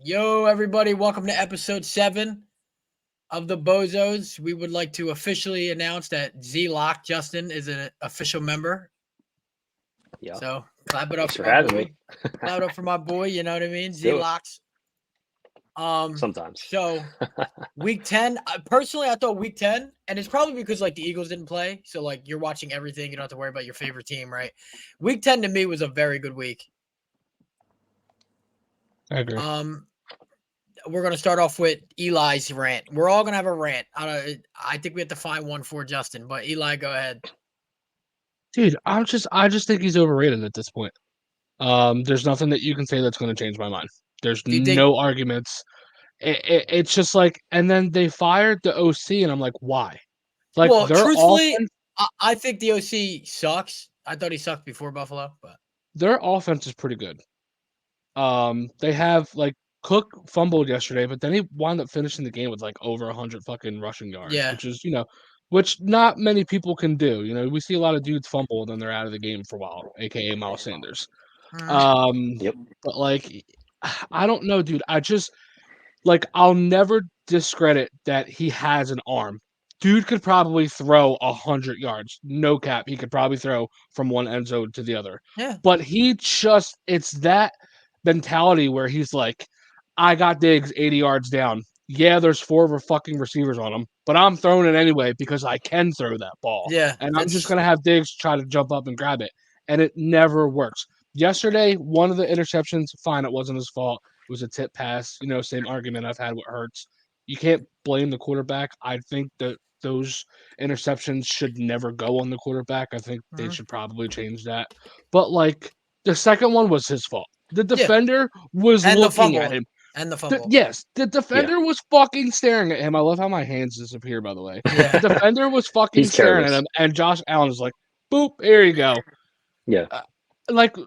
Yo, everybody, welcome to episode 7 of the Bozos. We would like to officially announce that Z-Lock Justin is an official member. Yeah. So clap it up Thanks for for my having boy. me. Clap it up for my boy, you know what I mean? do it. Z-Locks. Sometimes. So week 10, personally, I thought week 10, and it's probably because like the Eagles didn't play. So like you're watching everything. You don't have to worry about your favorite team, right? Week 10 to me was a very good week. I agree. We're going to start off with Eli's rant. We're all going to have a rant. I think we have to find one for Justin, but Eli, go ahead. Dude, I just think he's overrated at this point. There's nothing that you can say that's going to change my mind. There's Do you think- no arguments. It's just like, and then they fired the OC, and I'm like, why? Like, well, their truthfully, offense, I think the OC sucks. I thought he sucked before Buffalo, but their offense is pretty good. They have like Cook fumbled yesterday, but then he wound up finishing the game with like over 100 fucking rushing yards, Yeah. which is which not many people can do. We see a lot of dudes fumble and then they're out of the game for a while, aka Miles Sanders. Yep. But like, I don't know, dude. I just like I'll never discredit that he has an arm. Dude could probably throw 100 yards, no cap. He could probably throw from one end zone to the other. yeah. But it's that mentality where he's like, I got Diggs 80 yards down. Yeah, there's 4 fucking receivers on him, but I'm throwing it anyway because I can throw that ball. Yeah, And I'm just going to have Diggs try to jump up and grab it. And it never works. Yesterday, one of the interceptions, fine, it wasn't his fault. It was a tip pass. Same argument I've had with Hurts. You can't blame the quarterback. I think that those interceptions should never go on the quarterback. I think they should probably change that. But, like, the second one was his fault. The defender was And the looking fumble. at him. And the fumble. Yes, the defender was fucking staring at him. I love how my hands disappear, by the way. Yeah. The defender was fucking He's staring at careless. him, and Josh Allen is like, boop, here you go. Yeah. Like,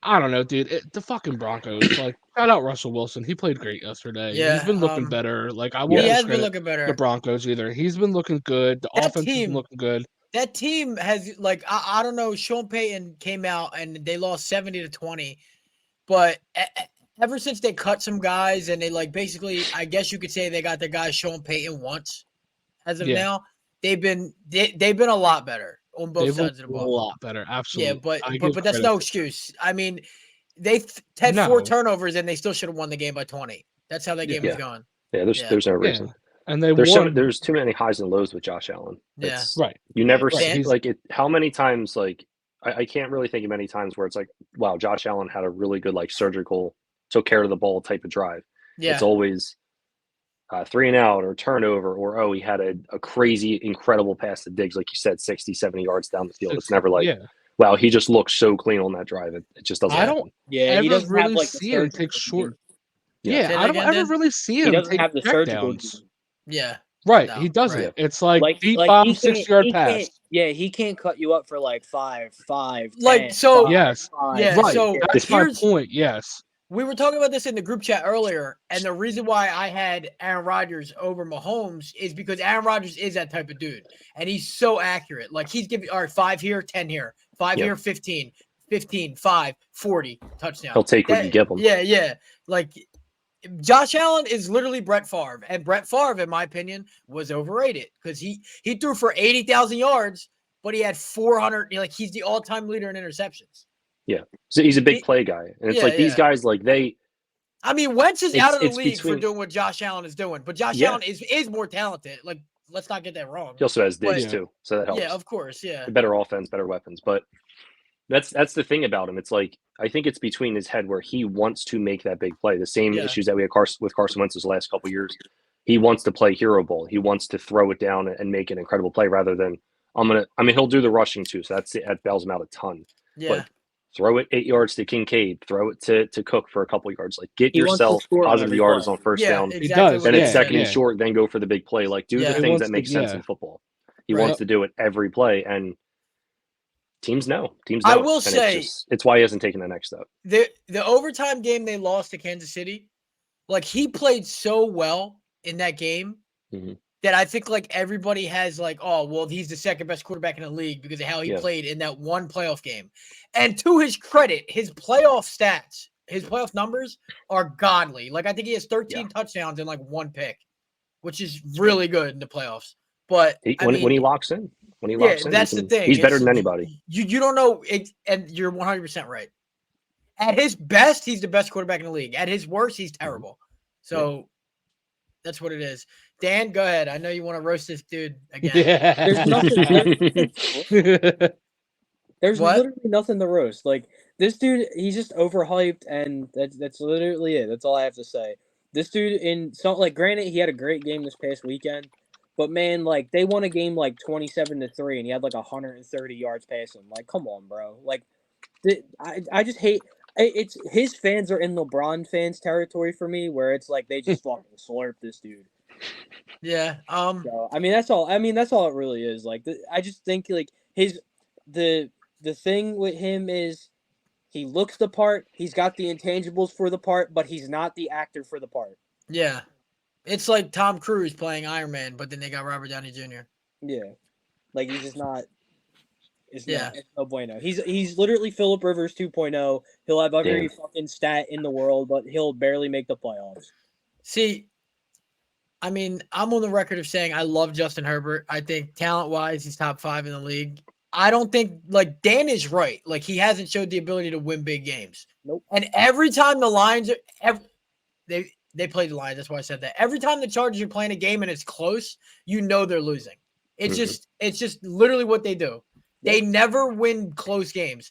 I don't know, dude. The fucking Broncos, like, shout out Russell Wilson. He played great yesterday. Yeah, He's been looking better. Like, I he won't has been discredit looking better. the Broncos either. He's been looking good. The That offense has team- been looking good. That team has like I don't know. Sean Payton came out and they lost 70-20, but ever since they cut some guys and they like basically, I guess you could say they got the guy Sean Payton once. As of now, they've been a lot better on both sides of the ball. A lot better, absolutely. Yeah, but that's no excuse. I mean, they had No. 4 turnovers and they still should have won the game by 20. That's how that game was Yeah. going. Yeah, there's no reason. And they There's won. there's too many highs and lows with Josh Allen. Yeah. Right. You never Right. see like it. How many times like I can't really think of many times where it's like, wow, Josh Allen had a really good like surgical took care of the ball type of drive. Yeah. It's always 3 and out or turnover or he had a crazy incredible pass to Diggs, like you said, 60, 70 yards down the field. It's never like, wow, he just looks so clean on that drive. It just doesn't happen. Yeah, he doesn't really have like see him take short. Yeah. Say I that don't again, ever Dan? really see He him doesn't take have the surgical. checkdowns. Yeah. Right, No, he doesn't. right. It's like deep he bomb, can't- 6-yard he pass. can't- Yeah, he can't cut you up for like 5, Like, 10, so- 5, Yes. 5. Yeah, Right, so that's my here's- point. Yes. We were talking about this in the group chat earlier, and the reason why I had Aaron Rodgers over Mahomes is because Aaron Rodgers is that type of dude, and he's so accurate. Like, he's giving, all right, 5 here, 10 here, 5 here, 15, 5, 40, touchdown. He'll take what you give him. Yeah. Like, Josh Allen is literally Brett Favre, and Brett Favre, in my opinion, was overrated because he threw for 80,000 yards, but he had 400. Like, he's the all-time leader in interceptions. Yeah. So he's a big play guy. And it's like these guys, like I mean, Wentz is out of the league for between- doing what Josh Allen is doing, but Josh Allen is more talented. Like, let's not get that wrong. he also has Diggs But- too. So that helps. Yeah, of course, yeah. Better offense, better weapons. But that's the thing about him. It's like I think it's between his head where he wants to make that big play. The same issues that we had with Carson Wentz the last couple of years. He wants to play hero ball. He wants to throw it down and make an incredible play rather than he'll do the rushing too. So that bails him out a ton. Yeah. But throw it 8 yards to Kincaid. Throw it to Cook for a couple of yards. Like get He wants to yourself score on positive every yards play. on first Yeah, down. exactly. does, Then Yeah, it's second and yeah. short. Then go for the big play. Like do Yeah. the He things wants that make to- sense yeah. in football. He Right. wants to do it every play, and teams know. Teams I know. will And say- it's why he hasn't taken the next step. The overtime game they lost to Kansas City, like, he played so well in that game Mhm. that I think, like, everybody has, like, oh, well, he's the second best quarterback in the league because of how he Yeah. played in that one playoff game. And to his credit, his playoff stats his playoff numbers are godly. Like, I think he has 13 touchdowns and like 1 pick, which is really good in the playoffs. But when he locks in, that's the thing. He's better than anybody. You don't know it, and you're 100% right. At his best, he's the best quarterback in the league. At his worst, he's terrible. So that's what it is. Dan, go ahead. I know you want to roast this dude again. Yeah. There's nothing. There's What? literally nothing to roast. Like, this dude, he's just overhyped, and that's literally it. That's all I have to say. This dude granted, he had a great game this past weekend, but man, like, they won a game like 27-3, and he had like 130 yards passing. Like, come on, bro. Like, I just hate. It's his fans are in LeBron fans territory for me, where it's like they just fucking slurp this dude. Yeah. So, I mean, that's all. That's all it really is. Like, I just think like the thing with him is he looks the part. He's got the intangibles for the part, but he's not the actor for the part. Yeah. It's like Tom Cruise playing Iron Man, but then they got Robert Downey Jr. Yeah, like he's just not. It's no bueno. He's literally Phillip Rivers 2.0. He'll have every fucking stat in the world, but he'll barely make the playoffs. See, I mean, I'm on the record of saying I love Justin Herbert. I think talent-wise, he's top 5 in the league. I don't think, like, Dan is right. Like, he hasn't showed the ability to win big games. Nope. And every time the Lions they play the Lions, that's why I said that. Every time the Chargers are playing a game and it's close, you know they're losing. It's just literally what they do. They never win close games.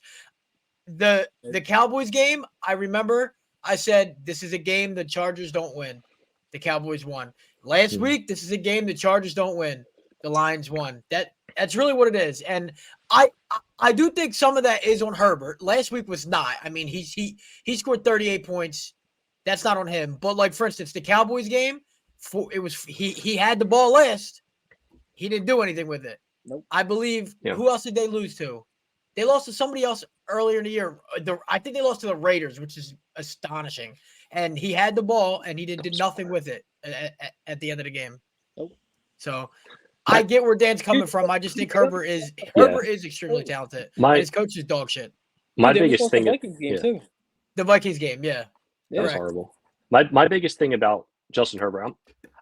The Cowboys game, I remember I said, this is a game the Chargers don't win. The Cowboys won. Last week, this is a game the Chargers don't win. The Lions won. That's really what it is. And I do think some of that is on Herbert. Last week was not. I mean, he scored 38 points. That's not on him. But, like, for instance, the Cowboys game, he had the ball last. He didn't do anything with it. Nope. I believe. Who else did they lose to? They lost to somebody else earlier in the year. I think they lost to the Raiders, which is astonishing. And he had the ball, and he did nothing with it at the end of the game. Nope. So I get where Dan's coming from. I just think Herbert is extremely talented. And his coach is dog shit. My biggest thing, the Vikings game too. The Vikings game, yeah. That's horrible. My biggest thing about Justin Herbert,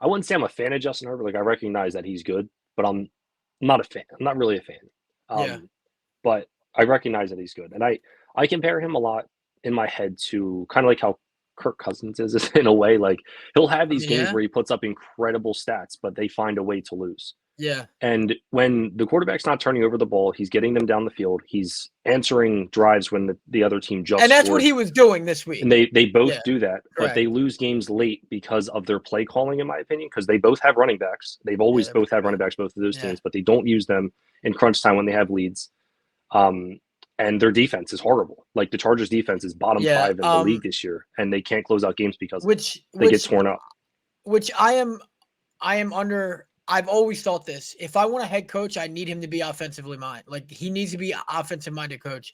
I wouldn't say I'm a fan of Justin Herbert. Like, I recognize that he's good, but I'm not a fan. I'm not really a fan. But I recognize that he's good. And I compare him a lot in my head to kind of like how Kirk Cousins is in a way. Like, he'll have these games where he puts up incredible stats, but they find a way to lose. Yeah. And when the quarterback's not turning over the ball, he's getting them down the field. He's answering drives when the other team just And that's scored. what he was doing this week. And they both do that, Correct. but they lose games late because of their play calling, in my opinion, because they both have running backs. They've always both had running backs, both of those teams, but they don't use them in crunch time when they have leads. And their defense is horrible. Like, the Chargers defense is bottom 5 in the league this year, and they can't close out games because they get torn up. Which I am under. I've always thought this. If I want a head coach, I need him to be offensively minded. Like, he needs to be an offensive-minded coach.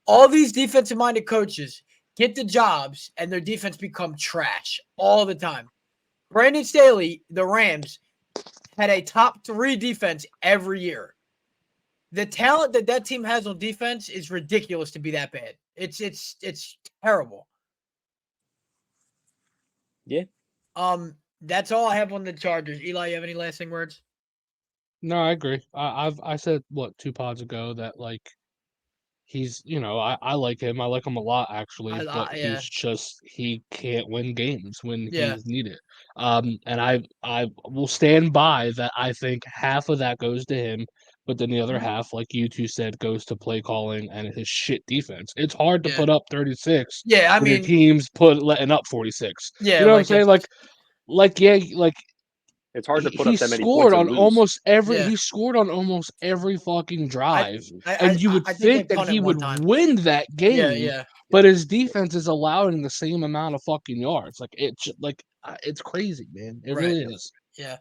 All these defensive-minded coaches get the jobs, and their defense become trash all the time. Brandon Staley, the Rams, had a top 3 defense every year. The talent that team has on defense is ridiculous to be that bad. It's terrible. Yeah. That's all I have on the Chargers. Eli, you have any lasting words? No, I agree. I said 2 pods ago that, like, he's, I like him. I like him a lot, actually, but he can't win games when he's needed. And I will stand by that. I think half of that goes to him, but then the other half, like you two said, goes to play calling and his shit defense. It's hard to put up 36. Yeah, I when mean, your team's letting up 46. Yeah, you know what I'm saying? It's hard to put up that many scored points on almost every. Yeah. He scored on almost every fucking drive, I and you would think that he would win that game. Yeah. But his defense is allowing the same amount of fucking yards. It's crazy, man. It really is. Yeah.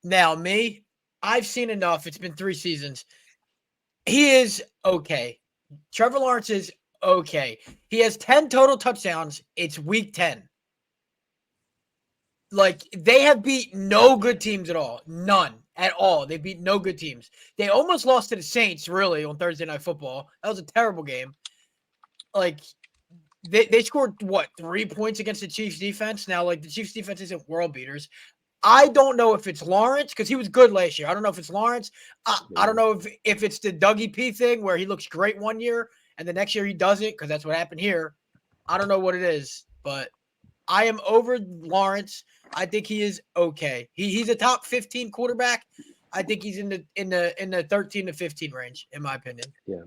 Now me, I've seen enough. It's been 3 seasons. He is okay. Trevor Lawrence is okay. He has 10 total touchdowns. It's week 10. Like, they have beat no good teams at all. None at all. They beat no good teams. They almost lost to the Saints, really, on Thursday Night Football. That was a terrible game. Like, they scored what 3 points against the Chiefs defense. Now, like the Chiefs defense isn't world beaters. I don't know if it's Lawrence because he was good last year. I don't know if it's Lawrence. I don't know if it's the Dougie P thing where he looks great one year and the next year he doesn't because that's what happened here. I don't know what it is, but I am over Lawrence. I think he is okay. He's a top 15 quarterback. I think he's in the 13 to 15 range, in my opinion. Yeah.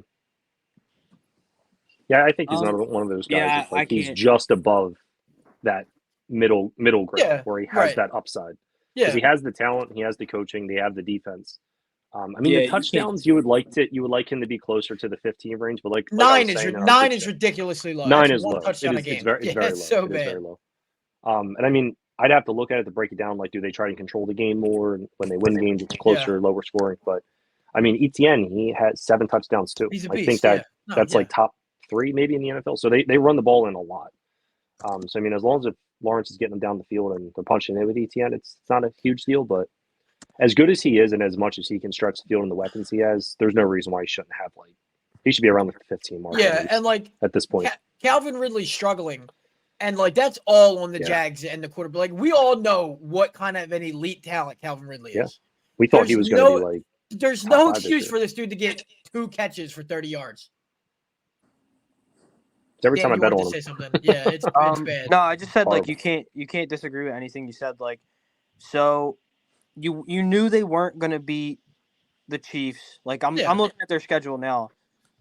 Yeah, I think he's not one of those guys. Yeah, like he's just above that middle ground where he has that upside. Yeah, because he has the talent, he has the coaching, they have the defense. I mean, the touchdowns you would like him to be closer to the 15 range, but like 9 is ridiculously low. 9 That's is low. Touchdown a game. It's very low. So it bad. is very low. And I mean, I'd have to look at it to break it down. Like, do they try and control the game more? And when they win games, it's closer, lower scoring. But I mean, Etienne, he has 7 touchdowns too. He's a beast. I think that's like top 3 maybe in the NFL. So they run the ball in a lot. So I mean, as long as Lawrence is getting them down the field and they're punching it with Etienne, it's not a huge deal. But as good as he is and as much as he can stretch the field and the weapons he has, there's no reason why he shouldn't have he should be around the 15 mark. Yeah, and like at this point, Calvin Ridley's struggling, and like that's all on the Jags and the quarterback. Like we all know what kind of an elite talent Calvin Ridley is. We thought he was going to be like. There's no excuse for this dude to get 2 catches for 30 yards. Every time I bet on him. Say something. Yeah, it's bad. No, I just said like you can't disagree with anything you said. Like, so you knew they weren't gonna beat the Chiefs. Like I'm looking at their schedule now.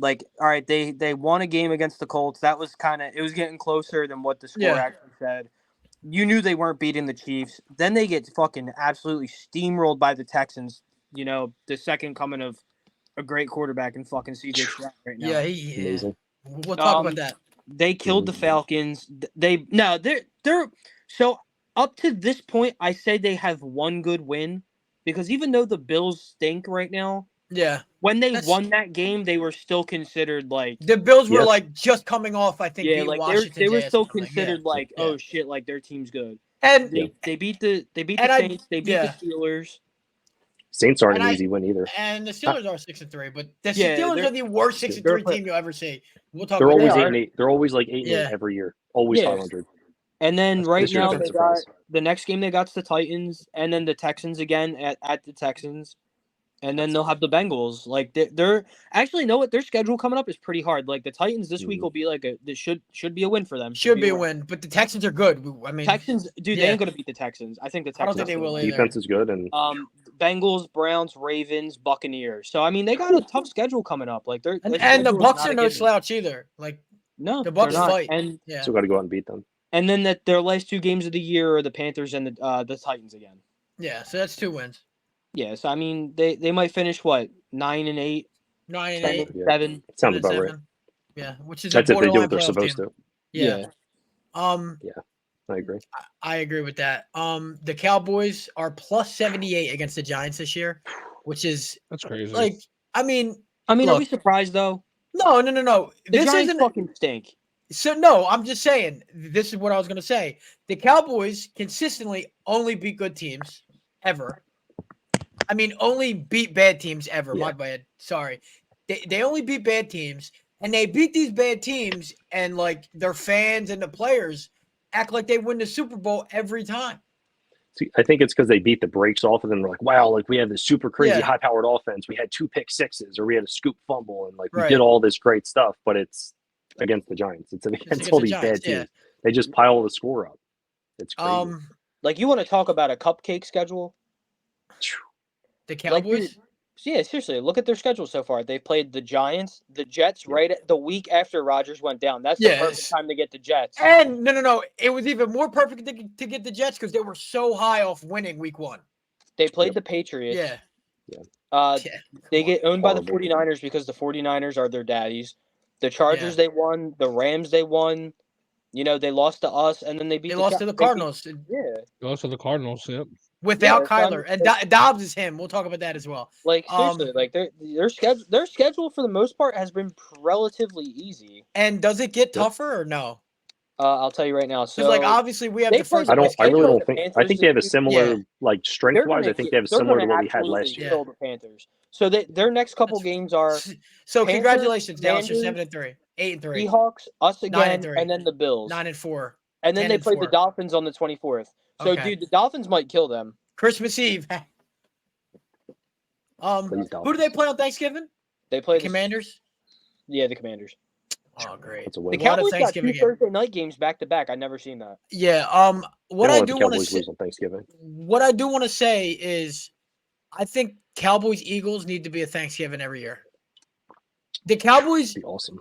Like, all right, they won a game against the Colts. That was it was getting closer than what the score actually said. You knew they weren't beating the Chiefs. Then they get fucking absolutely steamrolled by the Texans. You know, the second coming of a great quarterback in fucking CJ Stroud right now. Yeah, amazing. We'll talk about that. They killed the Falcons. They're so up to this point. I say they have one good win because even though the Bills stink right now, when they won that game, they were still considered like the Bills were like just coming off. I think they were still considered oh shit, like their team's good. And they beat the Saints. They beat the Steelers. Saints aren't an easy win either. And the Steelers are 6-3, but the Steelers are the worst 6-3 team you'll ever see. We'll talk. They're always 8-8. They're always like 8-8 every year. Always 500. And then right now they got the next game they got the Titans, and then the Texans again at the Texans, and then they'll have the Bengals. Like they're actually know what their schedule coming up is pretty hard. Like the Titans this week will be like this should be a win for them. Should be a win, but the Texans are good. I mean, Texans, dude, they ain't gonna beat the Texans. I think the Texans. I don't think they will either. Defense is good and Bengals, Browns, Ravens, Buccaneers. So I mean, they got a tough schedule coming up. Like they're and the Bucs are no slouch either. Like no, the Bucs fight, and still got to go out and beat them. And then their last 2 games of the year are the Panthers and the Titans again. Yeah, so that's 2 wins. Yeah, so I mean, they might finish 9-8, 9-8, 7. Sounds about right. Yeah, which is that's if they do what they're supposed to. Yeah. I agree. I agree with that. The Cowboys are plus 78 against the Giants this year, which is that's crazy. Like, I mean, look, are we surprised though? No. The Giants fucking stink. So no, I'm just saying. This is what I was gonna say. The Cowboys consistently only beat good teams ever. I mean, only beat bad teams ever. My bad. Sorry. They only beat bad teams, and they beat these bad teams, and like their fans and the players act like they win the Super Bowl every time. See, I think it's because they beat the brakes off of them. They're like, wow, like we have this super crazy high-powered offense. We had 2 pick sixes, or we had a scoop fumble, and like we did all this great stuff. But it's against the Giants. It's against all these bad teams. They just pile the score up. It's crazy. Like you want to talk about a cupcake schedule? The Cowboys? Yeah, seriously. Look at their schedule so far. They played the Giants, the Jets, right at the week after Rodgers went down. That's the perfect time to get the Jets. And no. It was even more perfect to get the Jets because they were so high off winning week 1. They played the Patriots. Yeah. They get owned by the 49ers because the 49ers are their daddies. The Chargers they won. The Rams they won. You know, they lost to us, and then they lost to the Cardinals. They lost to the Cardinals, yep. Without KYLER. And Dobbs is him. We'll talk about that as well. Like, seriously, like their schedule for the most part has been relatively easy. And does it get tougher or no? I'll tell you right now. So, like, obviously, we have the first. I really don't think. I think they have a similar, like, strength-wise. I think they have a similar to what we had last year. The Panthers. So their next couple games are. So Panthers, congratulations, Dallas. You're 7-3. 8-3. Seahawks, us again, 9-3. and then the Bills. 9-4. And then they play the 10-4. Dolphins on the 24th. So, Okay. dude, the Dolphins might kill them. Christmas Eve. Please, Who do they play on Thanksgiving? They play The Commanders. Yeah, the Commanders. Oh, great. That's a The win. Cowboys got 2 Thanksgiving game. Thursday night games back to back. I've never seen that. Yeah. What They I don't let do the want to Cowboys say, lose on Thanksgiving. what I do want to say is, I think Cowboys Eagles need to be a Thanksgiving every year. The Cowboys That'd be awesome.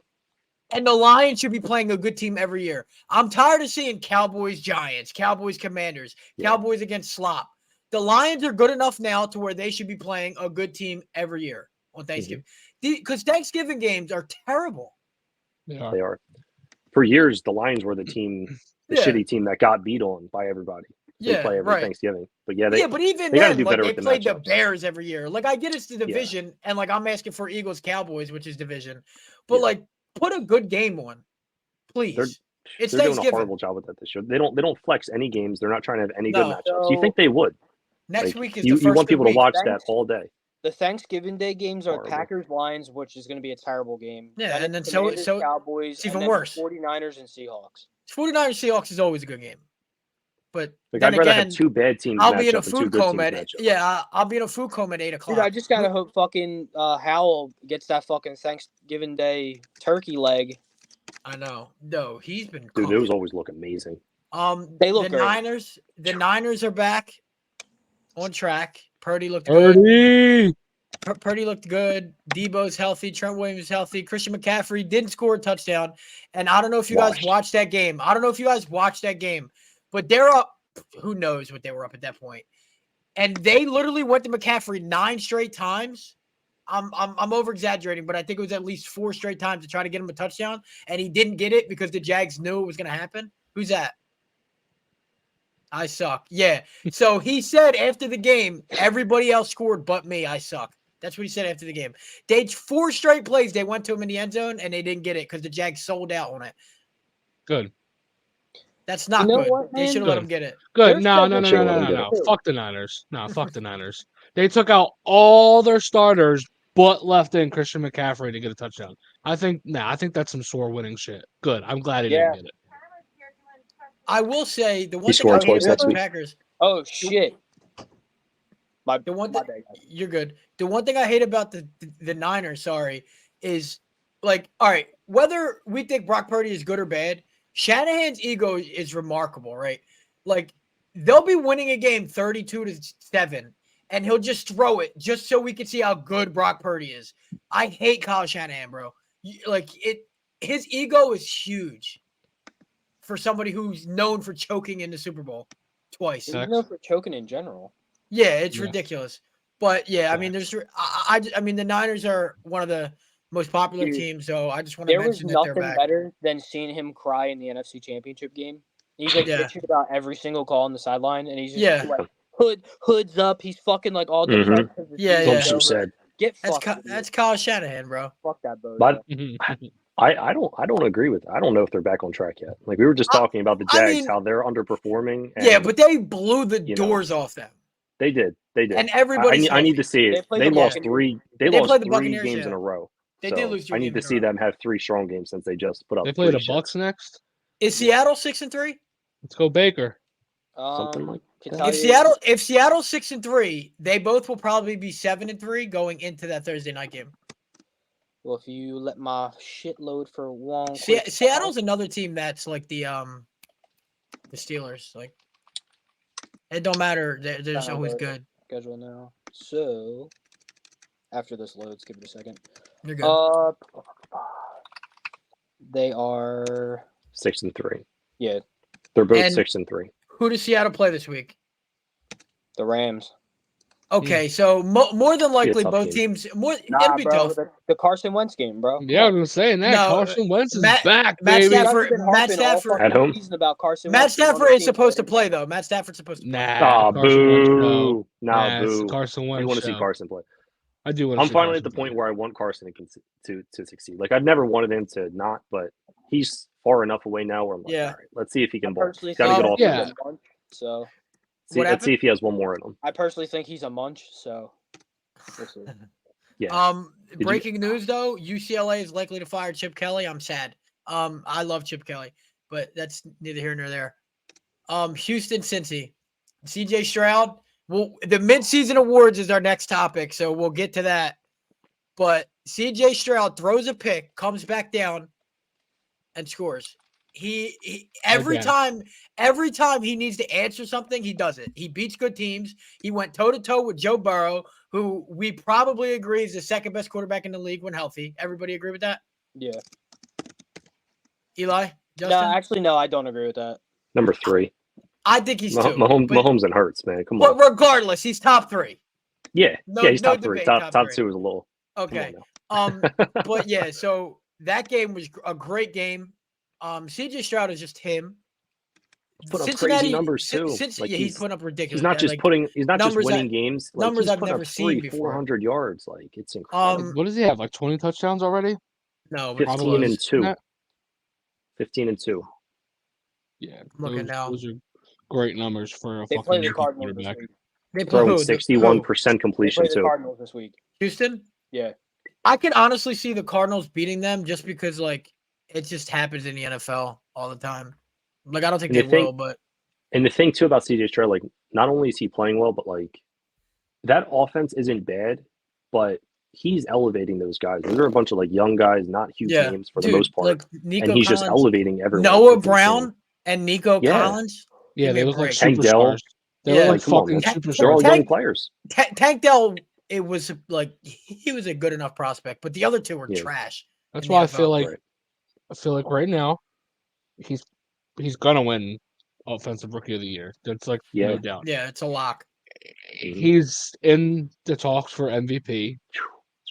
and the Lions should be playing a good team every year. I'm tired of seeing Cowboys Giants, Cowboys Commanders, Yeah. Cowboys against slop. The Lions are good enough now to where they should be playing a good team every year on Thanksgiving. Because Thanksgiving games are terrible. They are. They are. For years, the Lions were the team, the Yeah. shitty team that got beat on by everybody. They Yeah, play every right. Thanksgiving. But yeah, they, But even they gotta then, do like better they with the played the matchups. Bears every year. Like I get it's the division, and like I'm asking for Eagles Cowboys, which is division. But Yeah. like put a good game on, please. It's They're doing a Thanksgiving. horrible job with that this year. They don't flex any games. They're not trying to have any good No. matchups. You think they would? Next Like, week is you the first want people good to week. watch that Thanks. all day. The Thanksgiving Day games are Horrible. Packers-Lions, which is going to be a terrible game. Yeah, and then it's so Commanders, Cowboys, it's and even then worse. 49ers and Seahawks. 49ers Seahawks is always a good game. But Like, then I'd rather again, have two bad teams I'll match be in a up and two food good coma teams at match up. I'll be in a food coma at 8 o'clock. Dude, I just got to hope fucking Howell gets that fucking Thanksgiving Day turkey leg. I know. No, he's been Dude, cooking. those always look amazing. They look the great. Niners are back on track. Purdy looked good. Purdy. Purdy looked good. Debo's healthy. Trent Williams is healthy. Christian McCaffrey didn't score a touchdown. And I don't know if you guys watched that game. But they're up. Who knows what they were up at that point. And they literally went to McCaffrey 9 straight times. I'm over exaggerating, but I think it was at least 4 straight times to try to get him a touchdown. And he didn't get it because the Jags knew it was going to happen. Who's that? I suck. Yeah. So he said after the game, everybody else scored but me. I suck. That's what he said after the game. 4 straight plays, they went to him in the end zone, and they didn't get it because the Jags sold out on it. Good. That's not You know good. what, They man? should have let him get it. Good. Their No. schedule should've let them get it. Fuck the Niners. No, fuck the Niners. They took out all their starters, but left in Christian McCaffrey to get a touchdown. I think that's some sore winning shit. Good. I'm glad he didn't get it. I will say the one thing scored I hate twice about next the week. Packers. Oh, shit. The one thing, you're good. The one thing I hate about the Niners, is like, all right, whether we think Brock Purdy is good or bad, Shanahan's ego is remarkable, right? Like they'll be winning a game 32-7, and he'll just throw it just so we can see how good Brock Purdy is. I hate Kyle Shanahan, bro. His ego is huge for somebody who's known for choking in the Super Bowl twice. He's known for choking in general. Yeah, it's ridiculous. But yeah, I mean, I mean, the Niners are one of the most popular teams, so I just want to mention that they're back. There was nothing better than seeing him cry in the NFC Championship game. He's like bitching about every single call on the sideline, and he's just like hoods up. He's fucking like all depressed. So sad. Get fucked. That's Kyle Shanahan, bro. Fuck that Bozo. But I don't agree with it. I don't know if they're back on track yet. Like we were just talking about the Jags, how they're underperforming. And, but they blew the doors off them. They did. And everybody. I need to see it. They lost three. They lost 3 games in a row. They did lose 3 I need to see them have 3 strong games since they just put up. They play the Bucks next. Is Seattle 6-3? Let's go Baker. Something like that. If Seattle's 6-3, they both will probably be 7-3 going into that Thursday night game. Well, if you let my shit load for one. Seattle's another team that's like the Steelers. Like it don't matter. They're just always good. Schedule now. So after this loads, give it a second. You're good. They are 6-3. Yeah, they're both 6-3. Who does Seattle play this week? The Rams. Okay, so more than likely both teams. It'll be tough. The Carson Wentz game, bro. Yeah, I was saying that. Carson Wentz is back, Matt baby. Stafford at home. Matt Stafford is supposed to play though. Matt Stafford's supposed to play. Nah, boo. Nah, boo. Carson Wentz. I want to see Carson play. I do want. I'm finally at the point where I want Carson to succeed. Like I've never wanted him to not, but he's far enough away now where I'm like, all right, let's see if he can ball. Got to get off. Yeah. So. Let's see if he has one more in him. I personally think he's a munch, so we'll see. Yeah. breaking news though, UCLA is likely to fire Chip Kelly. I'm sad. I love Chip Kelly, but that's neither here nor there. Houston, Cincy, CJ Stroud. Well, the midseason awards is our next topic, so we'll get to that. But CJ Stroud throws a pick, comes back down, and scores. He every time he needs to answer something, he does it. He beats good teams. He went toe-to-toe with Joe Burrow, who we probably agree is the second best quarterback in the league when healthy. Everybody agree with that? Yeah. Eli? Justin? No, actually, no, I don't agree with that. Number 3. I think he's 2. Mahomes and Hurts, man. Come on. But regardless, he's top 3. Yeah. He's top 3. Debate, Top 3. 2 is a little. Okay. But yeah, so that game was a great game. CJ Stroud is just him. Put up crazy numbers too. He's putting up ridiculous. He's not just He's not just winning games. Numbers I've never seen before. 400 yards. Like it's incredible. What does he have? Like 20 touchdowns already? No, 15 and 2. 15 and 2. Yeah, those are great numbers for a they fucking the Cardinals quarterback. They throwing 61% completion they play the too. Cardinals this week. Houston? Yeah. I can honestly see the Cardinals beating them just because like it just happens in the NFL all the time. Like I don't think they will, but and the thing too about CJ Stroud, like not only is he playing well, but like that offense isn't bad, but he's elevating those guys. Those are a bunch of like young guys, not huge names for the most part. Like Nico and he's Collins, just elevating everyone. Noah Brown and Nico Collins. Yeah, they look like Tank Dell. superstars. They look like fucking superstars. They're all young players. Tank Dell, it was like he was a good enough prospect, but the other two were trash. That's why I feel like right now he's gonna win Offensive Rookie of the Year. That's like no doubt. Yeah, it's a lock. He's in the talks for MVP.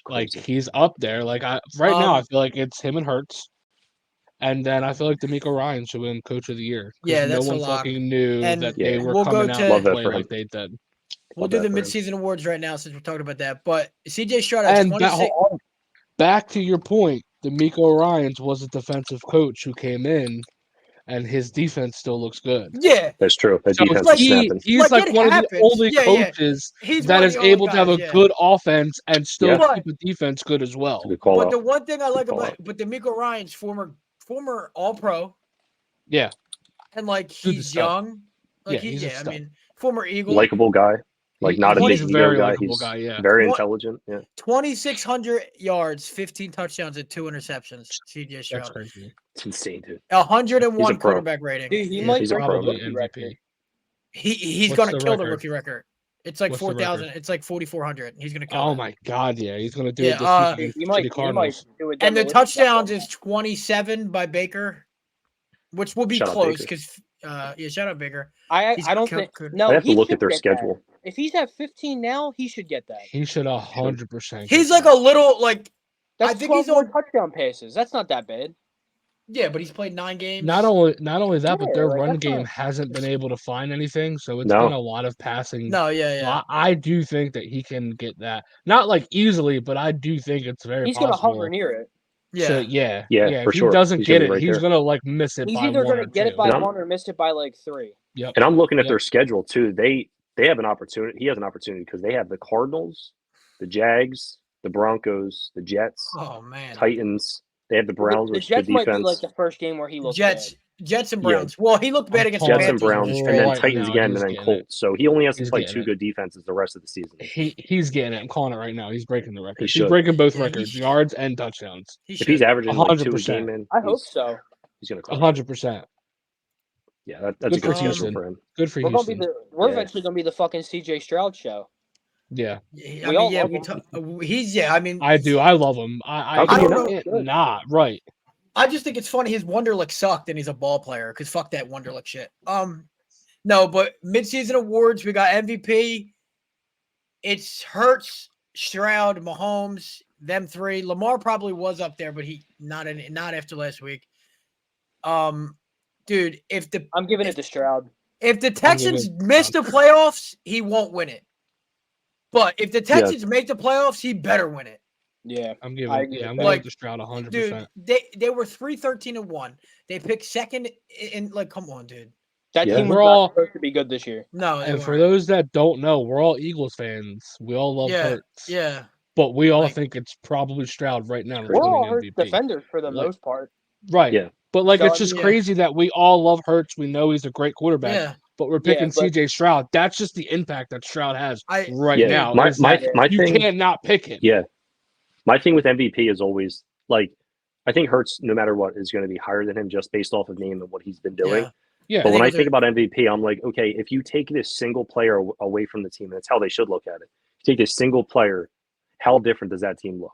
Like he's up there. Like now, I feel like it's him and Hurts, and then I feel like D'Amico Ryan should win Coach of the Year. Yeah, that's no one a lock. Fucking knew that they were coming out to play like they did. We'll do the midseason awards right now since we're talking about that. But CJ Stroud has 26. Back to your point, D'Amico Ryans was a defensive coach who came in, and his defense still looks good. Yeah, that's true. That defense like is snapping. He's like one of the only coaches that is able to have a good offense and still keep the defense good as well. But the one thing I like about D'Amico Ryan's former All-Pro. Yeah, and like he's young. Like I mean, former Eagle, likable guy. Like not a big ego guy. He's very intelligent. Yeah. 2,600 yards, 15 touchdowns, and 2 interceptions. CJ Stroud. That's crazy. It's insane, dude. 101 quarterback rating. Dude, he might probably MVP. He's gonna kill the rookie record. It's like 4,000. It's like 4,400. He's gonna kill. Oh my god, yeah, he's gonna do it this week. He might do it. And the touchdowns is 27 by Baker, which will be close because shout out Baker. I don't think. No, I have to look at their schedule. If he's at 15 now, he should get that. He should 100%. He's like a little like. That's I think 12 he's on touchdown passes. That's not that bad. Yeah, but he's played 9 games. Not only that, but their run game hasn't been able to find anything, so it's been a lot of passing. No, yeah. I do think that he can get that. Not like easily, but I do think it's very He's possible. He's gonna hover near it. Yeah. So, yeah. For if he sure. doesn't get it, he's gonna like miss it. He's by either one gonna or get two. it by 1 or miss it by like 3. Yep. And I'm looking at their schedule too. They have an opportunity. He has an opportunity because they have the Cardinals, the Jags, the Broncos, the Jets, Titans. They have the Browns, the which Jets is good defense. Might be like the first game where he looked Jets and Browns. Yeah. Well, he looked bad against Jets the and Browns, and then Titans again, and then Colts. So he only has to play 2 good defenses the rest of the season. He's getting it. I'm calling it right now. He's breaking the record. He's breaking both records, yards and touchdowns. If he's averaging 100%. 2 a game, man, I hope so. He's going to 100%. Yeah, that's good a good season for him. Good for Houston. We're eventually going to be the fucking CJ Stroud show. Yeah. I mean, I do. I love him. I don't know. Nah, right. I just think it's funny. His Wonderlic sucked, and he's a ball player. Because fuck that Wonderlic shit. No, but midseason awards, we got MVP. It's Hurts, Stroud, Mahomes, them 3. Lamar probably was up there, but he not after last week. Dude, I'm giving it to Stroud. If the Texans miss the playoffs, he won't win it. But if the Texans make the playoffs, he better win it. Yeah, I'm giving it to Stroud 100%. Dude, they were 3-13-1. They picked second in like, come on, dude. That team was not supposed to be good this year. No, and for those that don't know, we're all Eagles fans. We all love Hurts. Yeah. but we all Like- think it's probably Stroud right now. that's We're all winning Hurts MVP. defenders for the Like- most part. Right. Yeah. But like, So, it's I just mean, crazy that we all love Hurts. We know he's a great quarterback, Yeah. but we're Yeah, picking but- CJ Stroud. That's just the impact that Stroud has right Yeah, now. my is that you thing. can't not pick him. Yeah, my thing with MVP is always like, I think Hurts, no matter what, is going to be higher than him just based off of name and what he's been doing. Yeah. Yeah. But when I Eagles think are- about MVP, I'm like, okay, if you take this single player away from the team, and that's how they should look at it. You take this single player, how different does that team look?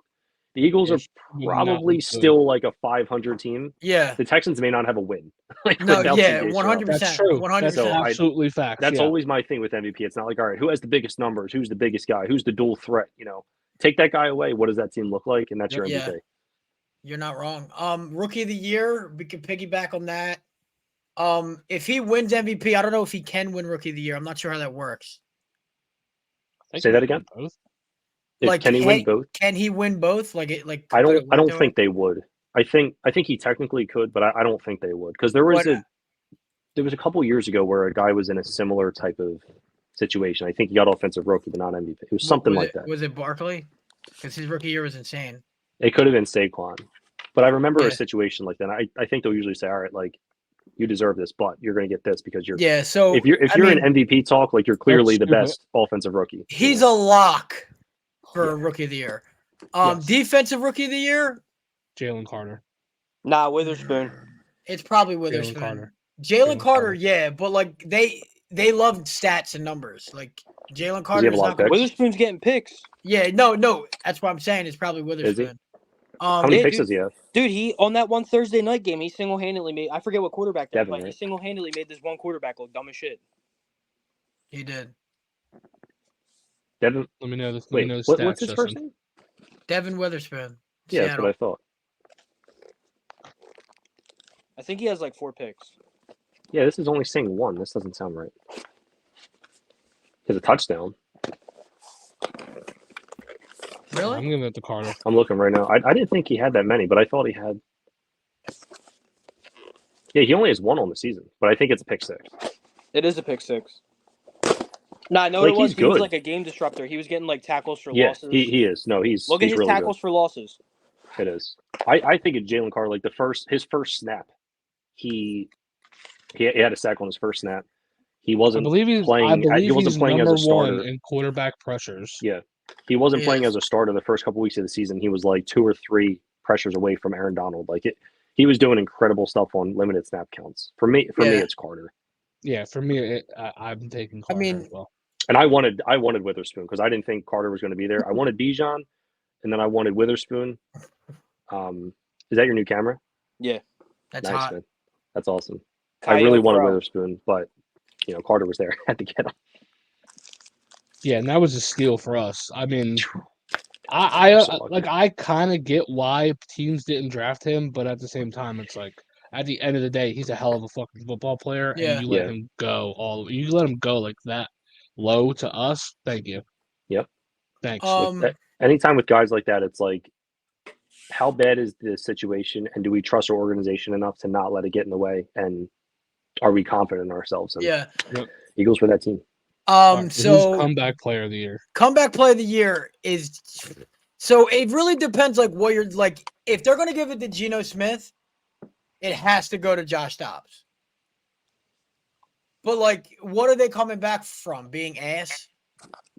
The Eagles Yes, are would not look probably good. still like a 500 team. Yeah. The Texans may not have a win. Like, No, without yeah, CJ Stroud. 100%. That's true. 100%. That's So absolutely facts. That's yeah. always my thing with MVP. It's not like, all right, who has the biggest numbers? Who's the biggest guy? Who's the dual threat? You know, take that guy away. What does that team look like? And that's your Yeah. MVP. You're not wrong. Rookie of the year, we can piggyback on that. If he wins MVP, I don't know if he can win Rookie of the Year. I'm not sure how that works. I think Say we that can again? do both. Can he win both? Can he win both? Like I put it don't. I don't to think him? they would. I think he technically could, but I don't think they would, because there was What- a couple years ago where a guy was in a similar type of situation. I think he got offensive rookie, but not MVP. It was something like that. Was it Barkley? Because his rookie year was insane. It could have been Saquon, but I remember Yeah. a situation like that. I think they'll usually say, all right, like, you deserve this, but you're going to get this because you're. Yeah. So If you're I mean, in MVP talk, like, you're clearly the stupid. best offensive rookie. you he's know? a lock for Yeah. Rookie of the Year. Yes. Defensive Rookie of the Year, Jalen Carter. Nah, Witherspoon. it's probably Jalen Witherspoon. Carter. Jalen Jalen Carter, Carter. yeah, but like they love stats and numbers. Like Jalen Carter have a is lot not of gonna, picks? Witherspoon's getting picks. Yeah, no, that's what I'm saying. It's probably Witherspoon. How many Yeah, picks dude. does he have? Dude, he on that one Thursday night game, he single-handedly made. I forget what quarterback that, Devin, but he right? single-handedly made this one quarterback look dumb as shit. He did. Devin. Let me know this. Wait, stats, what's his first Justin. name? Devin Witherspoon. Yeah, that's Seattle. what I thought. I think he has like 4 picks. Yeah, this is only saying one. This doesn't sound right. He has a touchdown. Really? I'm giving it to Carter. I'm looking right now. I didn't think he had that many, but I thought he had. Yeah, he only has one on the season, but I think it's a pick six. It is a pick six. Nah, no, Like, it was. he's He was good. like a game disruptor. He was getting like tackles for Yeah, losses. he is. No, he's Look at his really tackles for losses. good. It is. I think of Jalen Carter, like his first snap, he had a sack on his first snap. He I wasn't believe he's. playing. I believe he wasn't he's playing as number a starter. one in quarterback pressures. Yeah, he wasn't He playing is. as a starter the first couple weeks of the season. He was like 2 or 3 pressures away from Aaron Donald. Like it, he was doing incredible stuff on limited snap counts. For me, Yeah. it's Carter. Yeah, for me, I'm taking Carter mean- as well. And I wanted Witherspoon because I didn't think Carter was going to be there. I wanted Bijan, and then I wanted Witherspoon. Is that your new camera? That's Nice, hot. man. That's awesome. I really Coyote wanted Pro. Witherspoon, but Carter was there. I had to get him. Yeah, and that was a steal for us. I mean, I So lucky. like I kind of get why teams didn't draft him, but at the same time, it's like at the end of the day, he's a hell of a fucking football player, Yeah. and you let Yeah. him go you let him go like that low to us. Thank you. Yep. Thanks. Anytime with guys like that, it's like, how bad is the situation, and do we trust our organization enough to not let it get in the way? And are we confident in ourselves? And Yeah. Eagles for that team. Who's So comeback player of the year? comeback play of the year is so it really depends like what you're like. If they're gonna give it to Geno Smith, it has to go to Josh Dobbs. But like, what are they coming back from? Being ass?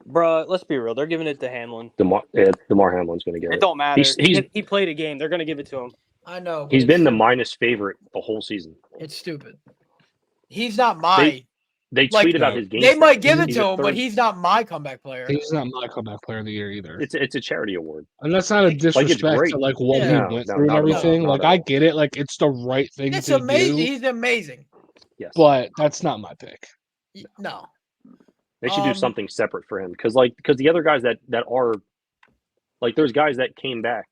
Bruh, let's be real. They're giving it to Hamlin. DeMar Hamlin's going to get It it. don't matter. He's- He played a game. They're gonna give it to him. I know. but He's it's been the stupid. minus favorite the whole season. It's stupid. He's not my. They Like, tweet about his game. They might stats. give it He's to a him, but third- he's not my comeback player. He's not my comeback player of the year either. It's a charity award. And that's not a disrespect great. to like what Yeah. he No, went no, through and not at all, everything. not Like at I all. get it. Like it's the right thing It's to amazing. do. He's amazing. Yes, But that's not my pick. No. they should do um, something separate for him because the other guys that are like, there's guys that came back.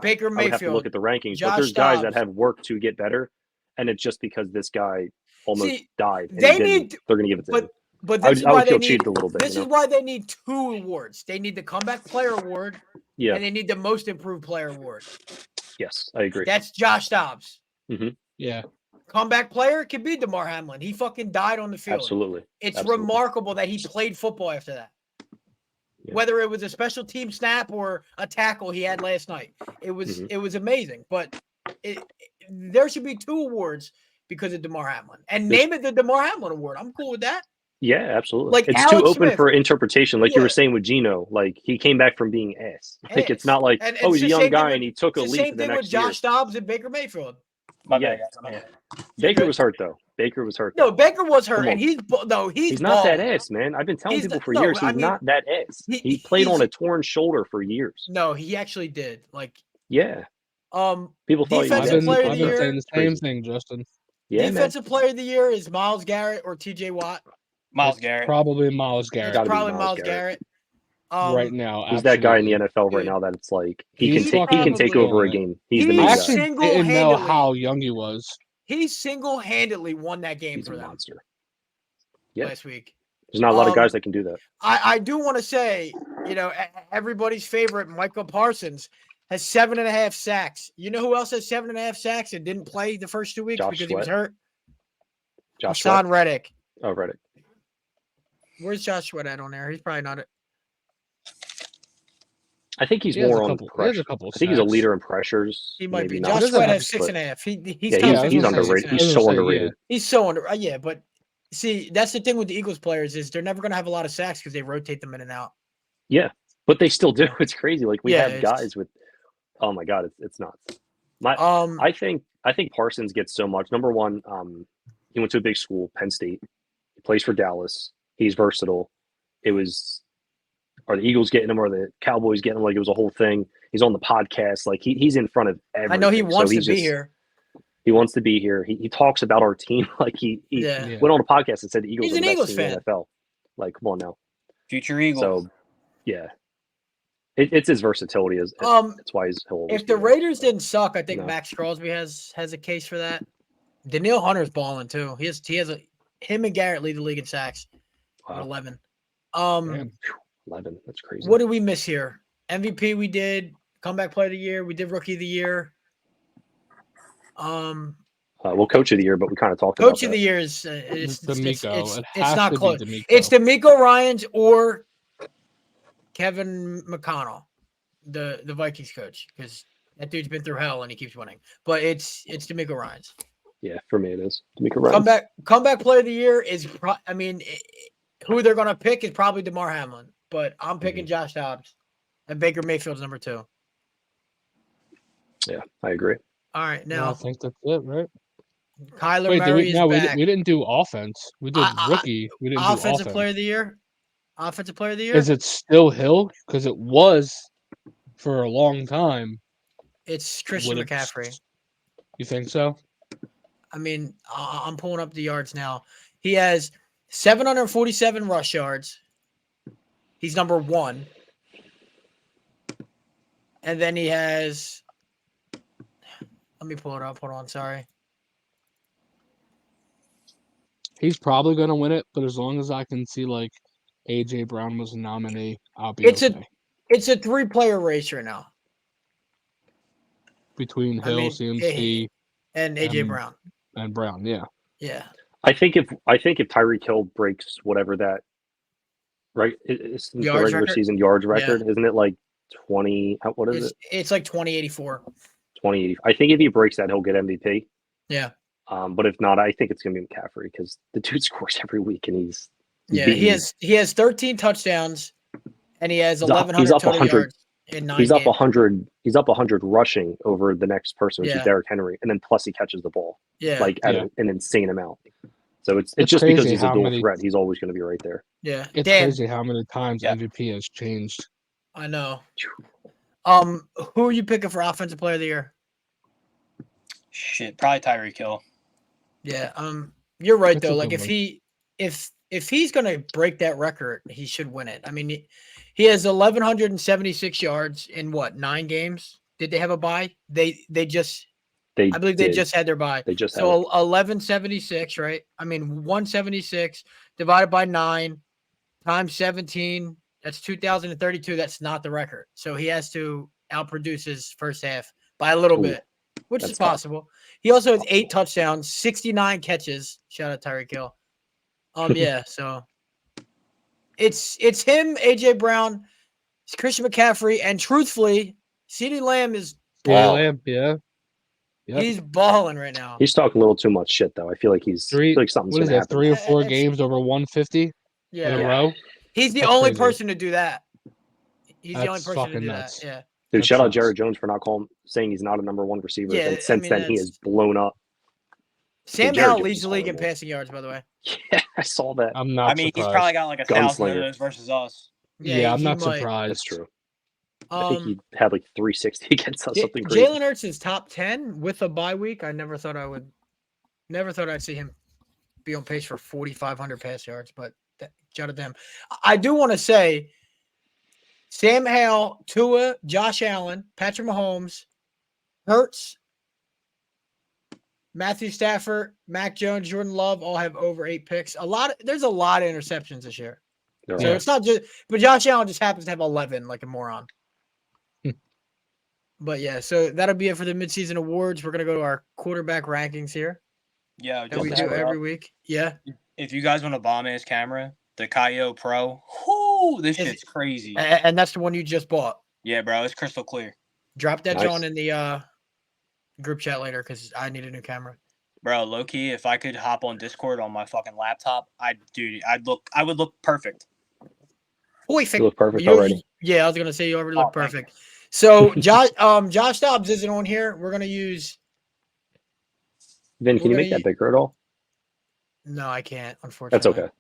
Baker I would have to Mayfield. look at the rankings, Josh but there's guys Dobbs. that have worked to get better, and it's just because this guy almost See, died. And they he didn't. need- They're going to give it to him. But I this is would why they feel need. cheated a little bit. This is why they need 2 awards. They need the comeback player award, Yeah. and they need the most improved player award. Yes, I agree. That's Josh Dobbs. Yeah. Comeback player could be DeMar Hamlin. He fucking died on the field. Absolutely. It's absolutely. remarkable that he played football after that. Yeah. Whether it was a special team snap or a tackle he had last night. It was amazing. But there should be 2 awards because of DeMar Hamlin. And name it the DeMar Hamlin Award. I'm cool with that. Yeah, absolutely. Like it's Alex too open Smith. for interpretation, like you Yeah. were saying with Gino. Like he came back from being ass. Like it's not like And oh, it's he's a the young same guy thing and he took a It's the leap same the thing with next year. Josh Dobbs and Baker Mayfield. My Yeah. bad, guys. I'm here. Baker good. was hurt though. Baker was hurt. No, Baker was hurt, Come and on. he's He's not that balling. ass, man. I've been telling He's people the- for no, years I he's mean, not that ass. He played on a torn shoulder for years. No, he actually did. Like, Yeah. People thought he was Defensive player of I've the been year. saying the same thing, Justin. Yeah, Defensive player of the year is Myles Garrett or T.J. Watt. Myles Garrett. Probably Myles Garrett. It's Gotta be probably Myles Myles Garrett. Right now. He's that guy in the absolutely. NFL right Dude. now that it's like he He's can take probably over a it. game. He's the He's main I guy. actually didn't know Single-handedly. how young he was. He single-handedly won that game He's for a them monster. Yeah. last week. There's not a lot of guys that can do that. I do want to say, everybody's favorite Michael Parsons has 7.5 sacks. You know who else has 7.5 sacks and didn't play the first 2 weeks Josh because he was Sweat. hurt? Josh Hassan Sweat. Reddick. Oh, Reddick. Where's Josh Sweat at on there? He's probably not it. I think he's He has more a on couple- he has pressure. a couple I think he's a sacks. leader in pressures. He might maybe be. not. Josh doesn't Sweat have has to split. 6.5. He's Yeah, got he's I was gonna say underrated. 6.5. He's so underrated. He's so under. Yeah, but see, that's the thing with the Eagles players is they're never going to have a lot of sacks because they rotate them in and out. Yeah, but they still do. It's crazy. Like we Yeah, have it's- guys with. Oh my god, it's nuts. I think Parsons gets so much. Number one, he went to a big school, Penn State. He plays for Dallas. He's versatile. Are the Eagles getting him? Or the Cowboys getting him? Like it was a whole thing. He's on the podcast. Like he's in front of everything. I know he wants So to be here. He wants to be here. He talks about our team like he Yeah. went on a podcast and said the Eagles He's are an the best Eagles team in fan. the NFL. Like, come on now. Future Eagle. So, yeah, it's his versatility. That's why he'll always If the be there. Raiders didn't suck, I think No. Max Crosby has a case for that. Daniil Hunter's balling too. Him and Garrett lead the league in sacks at Wow, 11. Damn. 11. That's crazy. What did we miss here? MVP we did. Comeback player of the year. We did rookie of the year. Well, coach of the year, but we kind of talked about Coach of that. the year is it's D'Amico. it's It has not to be close. D'Amico. It's D'Amico Ryans or Kevin McConnell, the Vikings coach, because that dude's been through hell and he keeps winning. But it's D'Amico Ryans. Yeah, for me it is. D'Amico Ryans. Comeback player of the year is who they're gonna pick is probably DeMar Hamlin, but I'm picking Josh Dobbs and Baker Mayfield's number 2. Yeah, I agree. All right, No, I now think that's it, right? Kyler Wait, Murray is back. we didn't do offense. We did rookie. We didn't do Offensive offense. player of the year. Offensive player of the year. Is it still Hill? Because it was for a long time. It's Christian Would it- McCaffrey. You think so? I mean, I'm pulling up the yards now. He has 747 rush yards. He's number 1. And then he has. Let me pull it up. Hold on. Sorry. He's probably going to win it, but as long as I can see like AJ Brown was a nominee, I'll be It's okay. It's a 3-player race right now. Between I Hill, mean, CMC, and AJ Um, Brown. and Brown, yeah. Yeah. I think if Tyreek Hill breaks whatever that it's the Yards regular record? season yards record, isn't it like 20? What is it? It's like 2084. 2080. I think if he breaks that, he'll get MVP. Yeah. But if not, I think it's gonna be McCaffrey because the dude scores every week and he's Yeah. beating- He has 13 touchdowns and he has He's up- 1,100 he's up total 100. yards in 9 He's up games. 100. He's up 100 rushing over the next person, which Yeah. is Derrick Henry, and then plus he catches the ball Yeah. like at Yeah. an insane amount. So it's It's just because crazy he's a how dual many- threat. He's always going to be right there. Yeah. It's Dan, crazy how many times Yeah. MVP has changed. I know. Who are you picking for offensive player of the year? Shit, probably Tyreek Hill. Yeah. You're right That's a though. Like good if he's gonna break that record, he should win it. I mean, he has 1,176 yards in 9 games. Did they have a bye? I believe they did. just had their bye. They just So had it. 1176, right? I mean, 176 divided by 9 times 17. That's 2,032. That's not the record. So he has to outproduce his first half by a little Ooh, bit, which is that's tough. possible. He also has 8 touchdowns, 69 catches. Shout out Tyreek Hill. Yeah. So it's him, AJ Brown, It's Christian McCaffrey, and truthfully, CeeDee Lamb is Lamb, yeah. Yep. He's balling right now. He's talking a little too much shit, though. I feel like something's What is gonna that? happen. 3 or 4 It's- games over 150 in a row. He's the That's only crazy. person to do that. He's the only That's person to fucking do nuts. that. Yeah. Dude, That shout out sucks. Jared Jones for not saying he's not a number 1 receiver. Yeah, And since then, he that's- has blown up. Sam Jared Howell Jones leads is the league in horrible. passing yards, by the way. Yeah, I saw that. I'm not I mean, surprised. he's probably got like 1,000 of Gunslinger. those versus us. Yeah, I'm he not might. surprised. That's true. I think Um, he had like 360 against us, something crazy. Jalen Hurts is top 10 with a bye week. I never thought I'd see him be on pace for 4,500 pass yards, but shout out to him. I do want to say Sam Howell, Tua, Josh Allen, Patrick Mahomes, Hurts, Matthew Stafford, Mac Jones, Jordan Love all have over 8 picks. There's a lot of interceptions this year. They're So all- it's not just, but Josh Allen just happens to have 11 like a moron. But yeah, so that'll be it for the midseason awards. We're gonna go to our quarterback rankings here Yeah, that we just do to every up, week. Yeah, if you guys want a bomb ass camera, the KYLER Pro, whoo, this Is shit's crazy. and that's the one you just bought. Yeah, bro, it's crystal clear. Drop that Nice. John in the group chat later because I need a new camera. Bro, low key, if I could hop on Discord on my fucking laptop, I would look perfect. Perfect. You look perfect You- already. Yeah, I was gonna say you already look Oh, thank you. perfect. So Josh Dobbs isn't on here. We're gonna use. Vin, can we're you gonna make that use- bigger at all? No, I can't. That's Unfortunately, okay.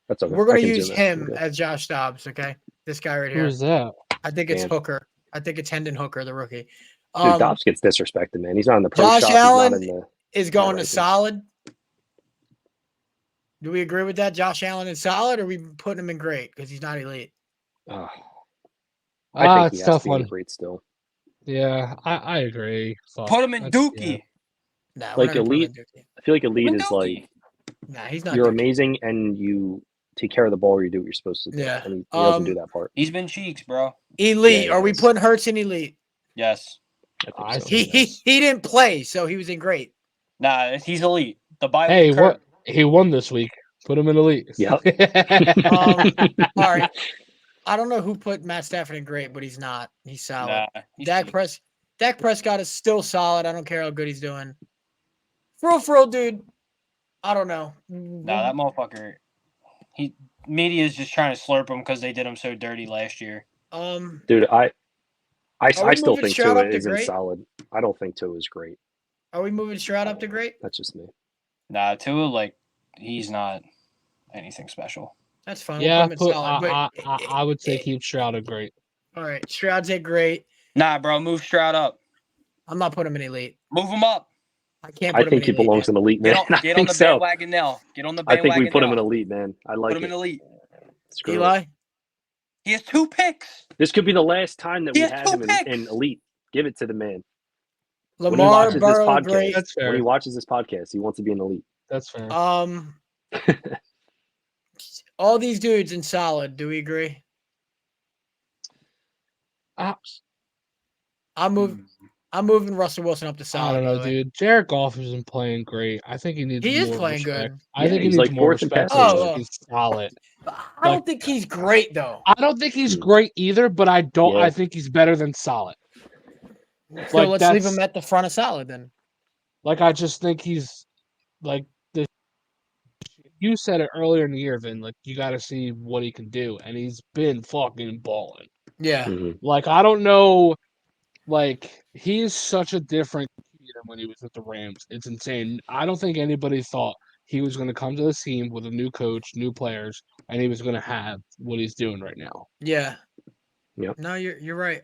That's okay. We're gonna I can use zoom in. him Okay. as Josh Dobbs. Okay, this guy right here. Who's that? I think it's Dan. Hooker. I think it's Hendon Hooker, the rookie. Dude, Dobbs gets disrespected, man. He's not in the pro Josh shop. Allen He's not in the. is going to rankings. solid. Do we agree with that? Josh Allen is solid, or are we putting him in great because he's not elite? Oh, I think he It's has tough to be in one. great still. Yeah, I agree. Fuck. Put him in That's- Dookie. Nah, Like we're not gonna put him in elite- Dookie. I feel like elite is Dookie. like Nah, he's not. you're Dookie. amazing and you take care of the ball or you do what you're supposed to do. Yeah. And he doesn't do Um, that part. He's been cheeks, bro. Elite. Yeah, Are he we is. putting Hurts in elite? Yes. I think I so. see. He didn't play, so he was in great. Nah, he's elite. The bye Hey, week what? curve. He won this week. Put him in elite. Yep. All right. I don't know who put Matt Stafford in great, but he's not. He's solid. Nah, he's Dak cheeks. Prescott is still solid. I don't care how good he's doing. For real, dude. I don't know. Nah, that motherfucker. Media's just trying to slurp him because they did him so dirty last year. Dude, I we still moving think Stroud Tua up to isn't great? solid. I don't think Tua is great. Are we moving Stroud up to great? That's just me. Nah, Tua, like, he's not anything special. That's fine. Yeah, We'll put him in solid. I would say keep Stroud at great. All right. Stroud's at great. Nah, bro, move Stroud up. I'm not putting him in elite. Move him up. I can't I put him think in he elite. belongs in elite, man. Get on, I get on think the so. bandwagon now. Get on the I bandwagon think we put him now. in elite, man. I like Put him in it. elite. Screw it. Eli? He has 2 picks. This could be the last time that He we has have 2 him in picks. elite. Give it to the man. When he Lamar, watches this Burrow, podcast, great. That's fair. when he watches this podcast, he wants to be in elite. That's fair. All these dudes in solid. Do we agree? I I'm moving Russell Wilson up to solid. don't by know, the way. dude. Jared Goff isn't playing great. I think he needs. He is more playing respect. good. I Yeah, think he he's needs like more fourth in respect. passing yards. He's solid. I don't think he's great though. I don't think he's Hmm. great either, but I don't. Yeah. I think he's better than solid. So Like, let's leave that's- him at the front of solid then. Like I just think he's like the. You said it earlier in the year, Vin. Like you got to see what he can do, and he's been fucking balling. Yeah. Mhm. Like I don't know, like he's such a different kid than when he was with the Rams. It's insane. I don't think anybody thought he was going to come to this team with a new coach, new players, and he was going to have what he's doing right now. Yeah. Yep. No, you're right.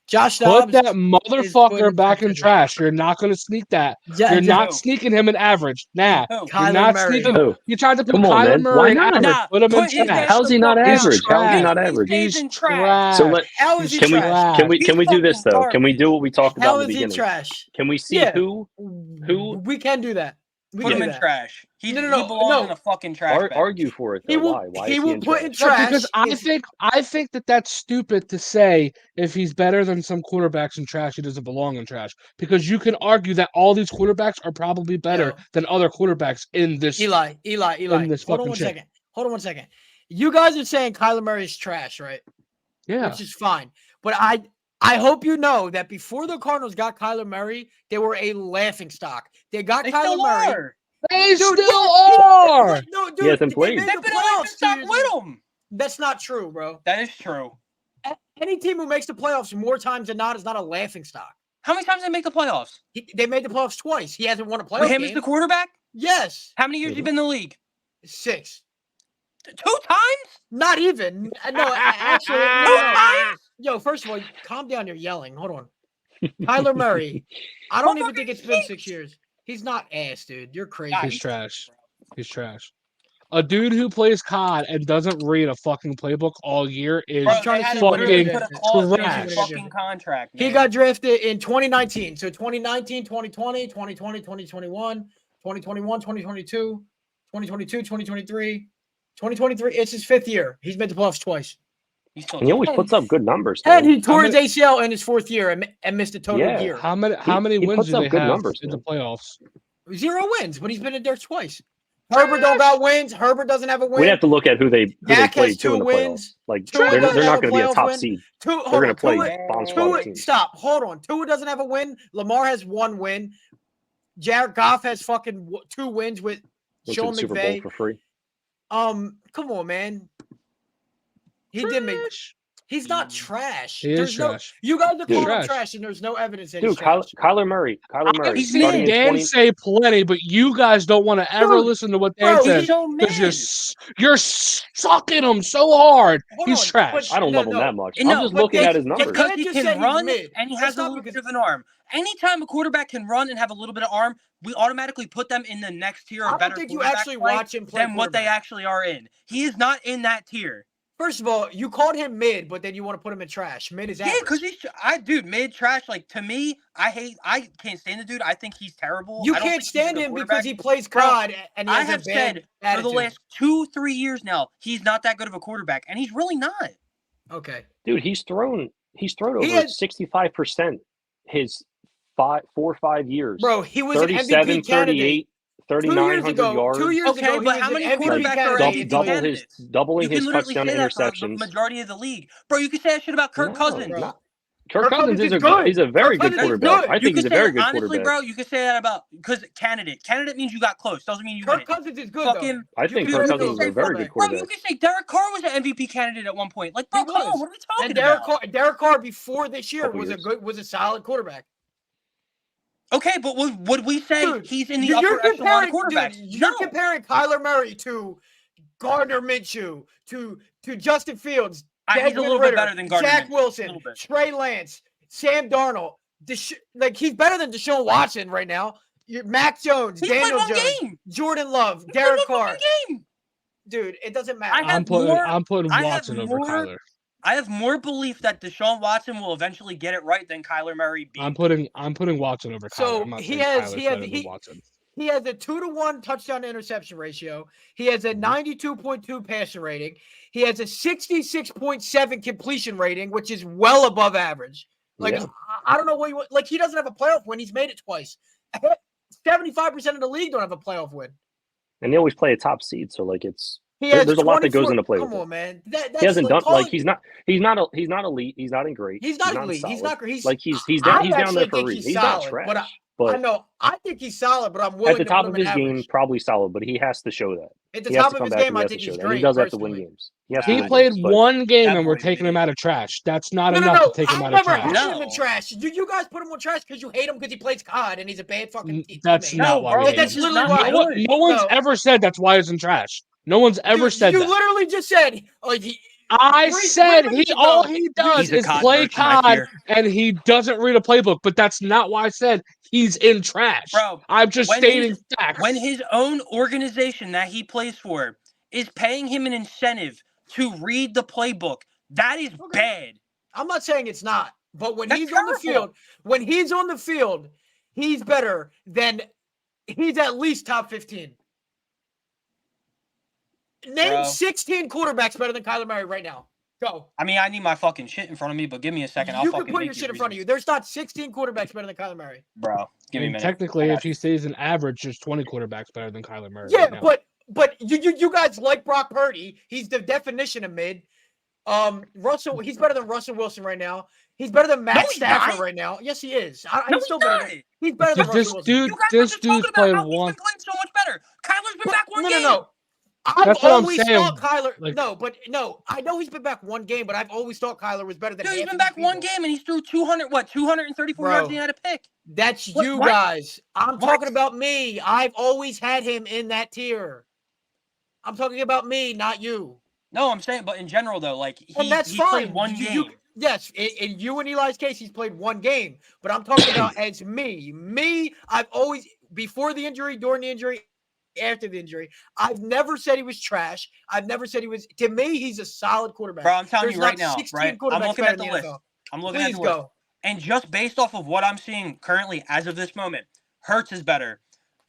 Josh Put Dobbs. that put motherfucker him back in into- trash. You're not going to sneak that. Yeah, You're yeah. not sneaking him in average. Nah, Who? you're Kyler not Murray. sneaking. Who? You tried to put Come on, Kyler man. Murray Why in not? average. Nah, Put him in put his trash. ass How's he the not fuck He's average? How is he trash. not average? He's He's in trash. So trash. let How is he can we trash? can we He's can we do this fucking though? Can we do what we talked about How in the is he beginning? trash? Can we see Yeah. who We can do that. We Put can him do in that. trash. He No, belongs no. in a fucking trash bag. argue for it though? He will. Why? Why he is will he in put in trash? No, trash. because I think that that's stupid to say if he's better than some quarterbacks in trash, he doesn't belong in trash. Because you can argue that all these quarterbacks are probably better Yo. than other quarterbacks in this. Eli. In this Hold on fucking one shit. second. Hold on one second. You guys are saying Kyler Murray is trash, right? Yeah. which is fine. But I hope you know that before the Cardinals got Kyler Murray, they were a laughingstock. They got They Kyler still Murray. are. They Dude, still yeah, are. No, dude, He hasn't they played. made They've the been a playoffs 2 laughingstock years with ago. them. That's not true, bro. That is true. Any team who makes the playoffs more times than not is not a laughingstock. How many times did they make the playoffs? They made the playoffs twice. He hasn't won a playoff With him game. as the quarterback? Yes, How many years he been in the league? 6. 2 times? Not even. No, actually, no, 2 no. times? Yo, first of all, calm down. You're yelling. Hold on. Kyler Murray. I don't even think it's been 6 years. He's not ass, dude. You're crazy. Nah, He's trash. He's trash. A dude who plays COD and doesn't read a fucking playbook all year is Bro, trying they to had see to what literally he put did. a clause in Trash. his fucking contract, man. He got drafted in 2019. So 2019, 2020, 2020, 2021, 2021, 2022, 2022, 2023, 2023. It's his 5th year. He's made the playoffs twice. He's still And he always puts up good numbers. And man. he tore his ACL in his 4th year and missed a total Yeah. year. How many he wins puts do up they good have numbers, in the man. playoffs? 0 wins, but he's been in there twice. Herbert don't got wins. Herbert doesn't have a win. We have to look at who they Dak has played 2 to in the wins. playoffs. Like Tua they're doesn't not have going to be a playoff top win. seed. Tua, They're going to play Tua, bomb Tua, squad teams. stop. Hold on. Tua doesn't have a win. Lamar has 1 win. Jared Goff has fucking 2 wins with Went to Sean the Super Bowl McVay. for free. Come on, man. He did make. Trash. He's not trash. He is There's no. trash. You guys are Dude. calling him trash, and there's no evidence that Dude, he's trash. Kyler Murray. I've He's seen Starting mid. in Dan 20. say plenty, but you guys don't want to ever Dude, listen to what Dan bro, says He's so because mid. you're sucking him so hard. Hold He's on, trash. I don't No, love him no. that much. No, I'm just but looking they- at his but numbers. Because Dan he just can said he's run mid. and he That's has a not little because- bit of an arm. Anytime a quarterback can run and have a little bit of arm, we automatically put them in the next tier I of don't better think you quarterback actually play watch him play than what they quarterback. actually are in. He is not in that tier. First of all, you called him mid, but then you want to put him in trash. Mid is Yeah, average. because dude, mid trash. Like to me, I can't stand the dude. I think he's terrible. You I don't can't think he's a stand good him because quarterback. he plays Bro, COD and he I has have a bad said attitude. for the last 2-3 years now, he's not that good of a quarterback, and he's really not. Okay. Dude, he's thrown He over has- 65% his 4 or 5 years. Bro, he was an 37, MVP candidate. 38, 2 years 3,900 ago, yards. 2 years ago, Okay, he but was how an many MVP quarterbacks are candidate. MVP Doubling candidates? You his can literally touchdown say to that for the interceptions. majority of the league, bro. You can say that shit about Kirk Cousins. bro. Kirk Cousins is good. he's a very Kirk good Cousins is quarterback. good. I You think can he's a say very good honestly, quarterback. bro. You can say that about because candidate means you got close. Doesn't mean you win Kirk it. Cousins is good, Fucking- though. I You think can Kirk literally Cousins is say a very that. good Bro, you quarterback. can say Derek Carr was an MVP candidate at one point. Like, bro, He come on, was. what are we talking And about? Derek Carr before this year Couple was years. was a solid quarterback. Okay, but would we say Dude, he's in the You're upper echelon of comparing, quarterbacks? dude, you're No. comparing Kyler Murray to Gardner Minshew, to Justin Fields, He's a Desmond little Ridder, bit better than Gardner Zach Minshew, a Wilson, little bit. Trey Lance, Sam Darnold. Like he's better than Deshaun Watson right now. Mac Jones, He played Daniel one Jones, game. Jordan Love, He Derek played one Carr. fucking game. Dude, it doesn't I matter. have I'm putting I have Watson over more- Kyler. I have more belief that Deshaun Watson will eventually get it right than Kyler Murray beat. I'm putting Watson over Kyler. So I'm not he saying has- Kyler's he has- better than he- Watson. He has a 2-to-1 touchdown to interception ratio. He has a 92.2 passer rating. He has a 66.7 completion rating, which is well above average. Like, Yeah. I don't know what like he doesn't have a playoff win. He's made it twice. 75% of the league don't have a playoff win. And they always play a top seed, so like it's He has there's a lot that goes 24 into play Come with it. on, man. That's he hasn't like done like calling- he's not elite. He's not in great. He's not elite. He's solid. not great. He's Like he's I down there actually for a think reason. he's He's not solid, trash. but I But know. I think he's solid, but I'm willing at the to top put of him his in game, average. probably solid, but he has to show that. At the He has top to of come his back game, and he I has think to he's show that. great. He does have to win personally. games. He has to He win played games, but one game That and we're boy taking did. him out of trash. That's not No, enough to take him I out of never trash. had No. him in trash. You guys put him on trash because you hate him because he plays COD and he's a bad fucking That's teammate. not why we bro, hate that's him. he's literally not why. good. No one's No. ever said that's why he's in trash. No one's ever Dude, said you that. literally just said, like, I three said minutes all ago, he does He's a is COD play merchant, I COD fear. and he doesn't read a playbook, but that's not why I said he's in trash. Bro, I'm just when stating facts. When his own organization that he plays for is paying him an incentive to read the playbook, that is Okay. bad. I'm not saying it's not, but when That's he's on the terrible. field, he's better than he's at least top 15. Name Bro. 16 quarterbacks better than Kyler Murray right now. Go. I mean, I need my fucking shit in front of me, but give me a second. I'll You fucking can put make your these shit in front of you. reasons. There's not 16 quarterbacks better than Kyler Murray. Bro, give me a And minute. technically, I if got he stays an average, there's 20 quarterbacks better than Kyler Murray. Yeah, right now. but you guys like Brock Purdy. He's the definition of mid. Russell, he's better than Russell Wilson right now. He's better than Matt he's Stafford not. right now. Yes, he is. He's No, still he's better. not. He's better than This Russell Wilson. dude, You guys this were just dude's talking about played how he's one. been playing so much better. Kyler's been back one game. No. I've That's what I'm always saying. thought Kyler. Like- No. I know he's been back one game, but I've always thought Kyler was better than. Dude, he's half been of these back one people. game and he's threw 234 yards and he had a pick. That's What- you what? guys. I'm What? talking about me. I've always had him in that tier. I'm talking about me, not you. No, I'm saying, but in general though, like And that's he fine. played one game. Yes, in you and Eli's case, he's played one game. But I'm talking about as me. Me, I've always, before the injury, during the injury, after the injury, I've never said he was trash. I've never said he was. To me, he's a solid quarterback. Bro, I'm telling There's you right not now, 16 right? I'm quarterbacks looking better at the in list. NFL. I'm looking at Please the list. go. And just based off of what I'm seeing currently as of this moment, Hurts is better.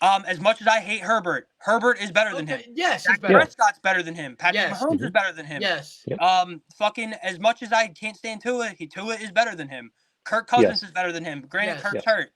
As much as I hate Herbert, Herbert is better than him. Yes, he's Dak better. Prescott's better than him. Patrick Yes. Mahomes is better than him. Yes. Fucking as much as I can't stand Tua, Tua is better than him. Kirk Cousins is better than him. Granted, Yes. Kirk's hurt.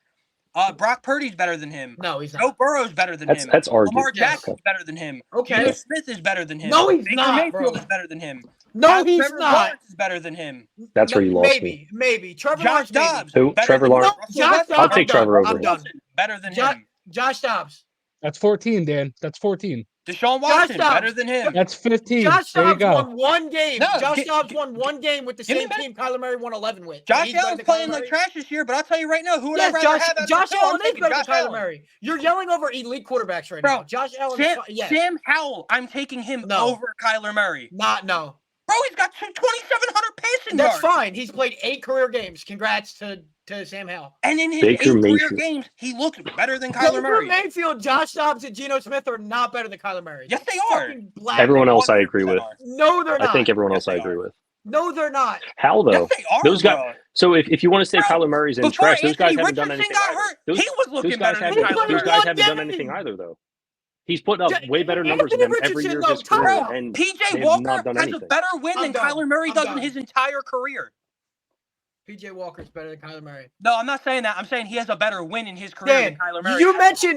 Brock Purdy's better than him. No, he's Joe not. Burrow's better than him. That's argued. Lamar Yes. Jackson's better than him. Okay. Geno Smith is better than him. No, he's Baker not, Mayfield bro. is better than him. No, he's Trevor not. Lawrence is better than him. That's where you lost maybe, me. Maybe. Trevor Josh Lawrence, maybe. Dobbs. Who? better Trevor than Lawrence? Russell Josh Wilson. Dobbs, I'll take Trevor over I'm him. done. Better than Jo- him. Josh Dobbs. That's 14, Dan. That's 14. Deshaun Watson, Dobbs. better than him. That's 15. Josh There you Dobbs go. won one game. No, Josh Dobbs won one game with the give me same that. team Kyler Murray won 11 with. Josh He's better Allen's than playing Kyler like Murray. trash this year, but I'll tell you right now, who would I Yes, rather have as Josh a I'm Allen is taking better than Josh Kyler Allen. Murray. You're yelling over elite quarterbacks right Bro, now. Josh Allen. Yes. Sam Howell, I'm taking him No. over Kyler Murray. No. Bro, he's got 2,700 passing That's yards. fine. He's played 8 career games. Congrats to Sam Howell. And in his Baker 8 career Mayfield. games, he looks better than Baker Kyler Murray. Mayfield, Josh Dobbs, and Geno Smith are not better than Kyler Murray. Yes, they are. Fucking black. Everyone else I agree 100% with. are. No, they're not. I think everyone else Yes, I they agree are. with. No, they're not. How though? Yes, they are, Those guys. bro. So if you want to say Bro, Kyler Murray's in Before trash, those guys Anthony haven't done Richardson anything got either. hurt, Those, he was those looking guys better than haven't. He played Kyler Those Murray. guys one haven't done game. anything either though. He's put up J- way better numbers than Anthony them every Richardson, year of though, his career, time out. and PJ they have Walker not done has a anything. better win I'm than done. Kyler Murray I'm does done. in his entire career. PJ Walker's better than Kyler Murray. No, I'm not saying that. I'm saying he has a better win in his career Dan, than Kyler Murray.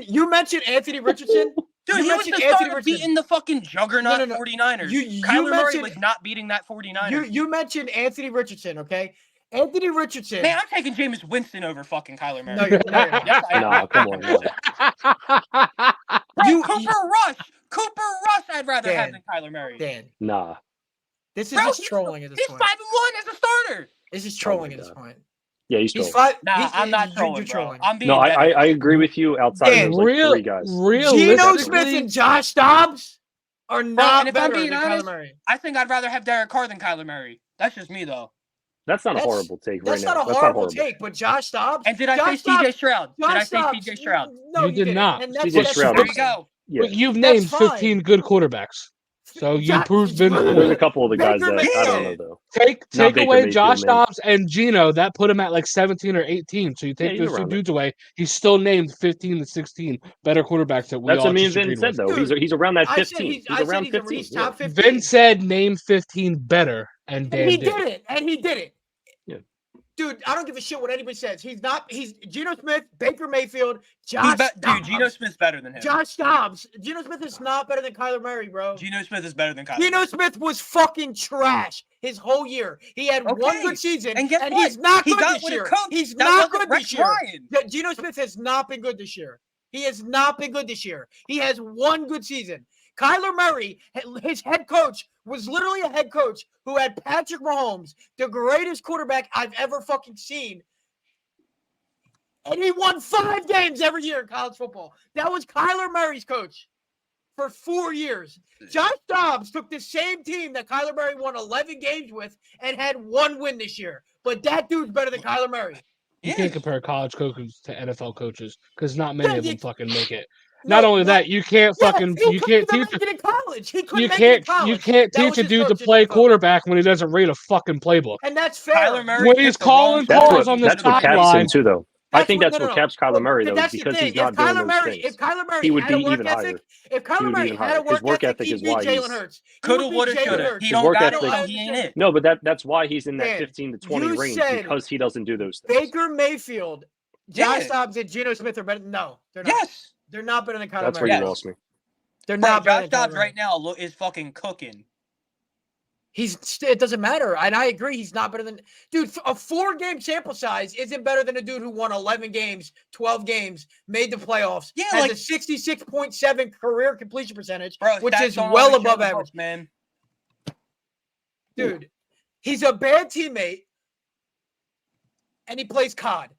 you mentioned Anthony Richardson. Dude, you he was the mentioned start Anthony of Richardson. beating the fucking juggernaut No. 49ers. You Kyler Murray mentioned- was not beating that 49ers. You mentioned Anthony Richardson, okay? Anthony Richardson. Man, I'm taking Jameis Winston over fucking Kyler Murray. No, you're not. Yes, I am. Nah, come on. Bro, Cooper Rush, I'd rather have Dan. than Kyler Murray. Dan, Nah. this is Bro, just trolling at this He's point. 5-1 as a starter. This is trolling my at this God. point. Yeah, he's He's still. 5. Nah, I'm not trolling, You're bro. trolling. I'm being No, dead. I agree with you. Outside Dan, of those like 3 guys. Geno Realistically, Smith and Josh Dobbs are not and if I'm better being than honest, Kyler Murray. I think I'd rather have Derek Carr than Kyler Murray. That's just me, though. That's not a That's- horrible take right That's now. not a That's horrible take, but Josh Dobbs. And did I Josh say CJ Dobbs- Stroud? Did I Josh say Dobbs- CJ Stroud? No, You you did didn't. not. And that's, CJ that's Stroud. There fine. you go. Yeah. You've That's named fine. 15 good quarterbacks. So you Josh- proved There's Vince. a couple of the guys Baker that I don't know Mayfield. though. Take Baker away Mayfield, Josh man. Dobbs and Geno, that put him at like 17 or 18. So you Yeah, take he's those two around dudes away, he's still named 15 to 16 better quarterbacks that we That's all what me and just Vin agreed said with. though. Dude, He's around that I said 15. He's I said around he's 15. He's Yeah. top 15. Vin said name 15 better, and Dan And he did. did it. And he did it. Yeah. Dude, I don't give a shit what anybody says. He's Geno Smith, Baker Mayfield, Josh Dude, Dobbs. Geno Smith's better than him. Josh Dobbs. Geno Smith is not better than Kyler Murray, bro. Geno Smith is better than Kyler Geno Murray. Smith was fucking trash his whole year. He had one Okay. good season, And guess what? he's not He good got this with a year. coach He's that not wasn't good Rex this year. Ryan. Geno Smith has not been good this year. He has not been good this year. He has one good season. Kyler Murray, his head coach, was literally a head coach who had Patrick Mahomes, the greatest quarterback I've ever fucking seen. And he won 5 games every year in college football. That was Kyler Murray's coach for 4 years. Josh Dobbs took the same team that Kyler Murray won 11 games with and had 1 win this year. But that dude's better than Kyler Murray. You Yeah. can't compare college coaches to NFL coaches because not many Yeah, of them you- fucking make it. Not only that, you can't Yes, fucking he you couldn't can't even teach make it in college. He couldn't you make it in can't college. you can't That was teach a his dude to coach in play the NFL. quarterback when he doesn't read a fucking playbook. And that's fair. Kyler Murray When he's picked the wrong calling quarterback. calls on the That's what top caps line. him too, though. I think that's what caps Kyler Murray But though, that's the because thing. he's not If doing Kyler those Murray, things. if Kyler Murray He would had be a work even higher. ethic, if He Kyler would be Murray even had higher. a work His work ethic, ethic he'd is be why Jalen he's- Hurts. He Coulda, would be woulda, Jalen shoulda. Hurts. He His don't work got it, ethic- so he ain't it. No, but that's why he's in that Dan, 15 to 20 you range said because he doesn't do those things. Baker Mayfield, Josh Yeah. Dobbs, and Geno Smith are better. No, they're not. Yes. They're not better than Kyler That's where Murray. you Yes. lost me. They're Bro, not better Josh than Kyler Dobbs Murray. right now is fucking cooking. It doesn't matter. And I agree, he's not better than dude. A 4-game sample size isn't better than a dude who won 11 games, 12 games, made the playoffs, has a 66.7 career completion percentage, which is well above average, man. Dude, he's a bad teammate, and he plays COD.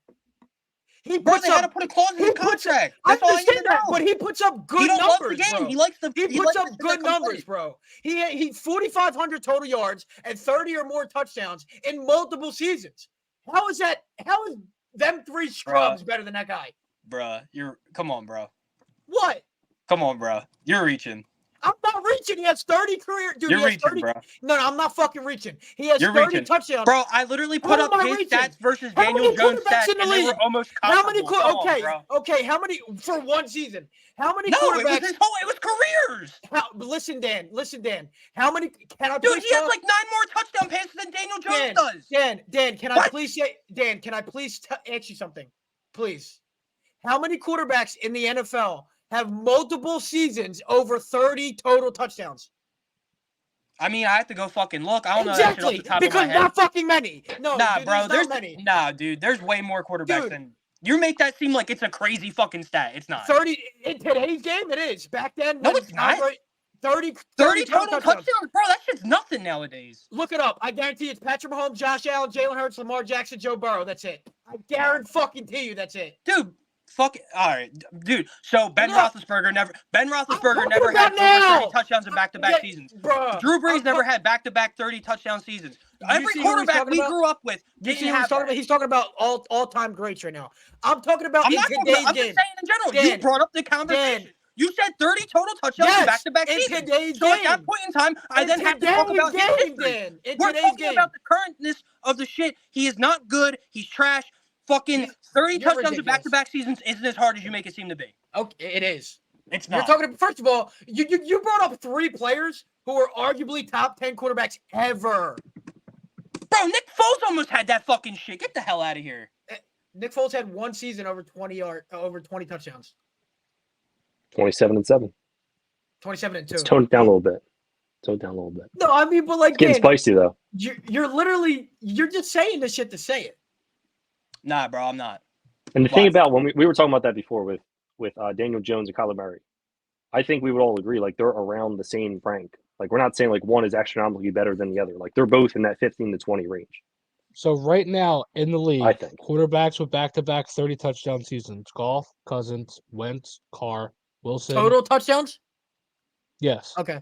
They had to put a clause in his contract. That's all I need to know. But he puts up good numbers. Love the game. Bro. He puts up good numbers, bro. He 4,500 total yards and 30 or more touchdowns in multiple seasons. How is them 3 scrubs better than that guy? Bruh, come on, bro. What? Come on, bro. You're reaching. I'm not reaching. He has 30 career. Dude, you're reaching, bro. No, I'm not fucking reaching. He has 30 touchdowns. Bro, I literally put up his stats versus Daniel Jones' stats, and they were almost comparable. Okay. How many for one season? How many quarterbacks? It was careers. Listen, Dan. How many? Dude, he has like 9 more touchdown passes than Daniel Jones does. Dan, can I please say, Dan, can I please ask you something? Please. How many quarterbacks in the NFL have multiple seasons over 30 total touchdowns? I mean, I have to go fucking look. I don't know that shit off the top because of my head. not fucking many. No, nah, dude, bro. There's not many. Nah, dude. There's way more quarterbacks than you make that seem like it's a crazy fucking stat. It's not. 30 in today's game. It is. Back then, no, it's not. 30 total touchdowns, bro. That shit's nothing nowadays. Look it up. I guarantee it's Patrick Mahomes, Josh Allen, Jalen Hurts, Lamar Jackson, Joe Burrow. That's it. I guarantee you that's it, dude. Fuck it. All right, dude. So Ben Roethlisberger never had over 30 touchdowns in back-to-back seasons. Bro, Drew Brees never had back-to-back 30 touchdown seasons. Every quarterback we grew up with didn't have that. He's talking about all-time greats right now. I'm talking about today's game. I'm just saying in general. You brought up the conversation. You said 30 total touchdowns in back-to-back seasons. So at that point in time, I then have to talk about his history. We're talking about the currentness of the shit. He is not good. He's trash. Fucking 30 touchdowns in back-to-back seasons isn't as hard as you make it seem to be. Okay, it is. It's not. You're talking about, first of all, you brought up 3 players who are arguably top 10 quarterbacks ever. Bro, Nick Foles almost had that fucking shit. Get the hell out of here. Nick Foles had 1 season over 20 touchdowns. 27-7. 27-2. It's toned down a little bit. No, I mean, but like, it's getting spicy though. You're just saying this shit to say it. Nah, bro, I'm not. And the thing about when we were talking about that before with Daniel Jones and Kyler Murray, I think we would all agree like they're around the same rank. Like we're not saying like one is astronomically better than the other. Like they're both in that 15 to 20 range. So right now in the league, I think quarterbacks with back-to-back 30 touchdown seasons: Goff, Cousins, Wentz, Carr, Wilson. Total touchdowns? Yes. Okay.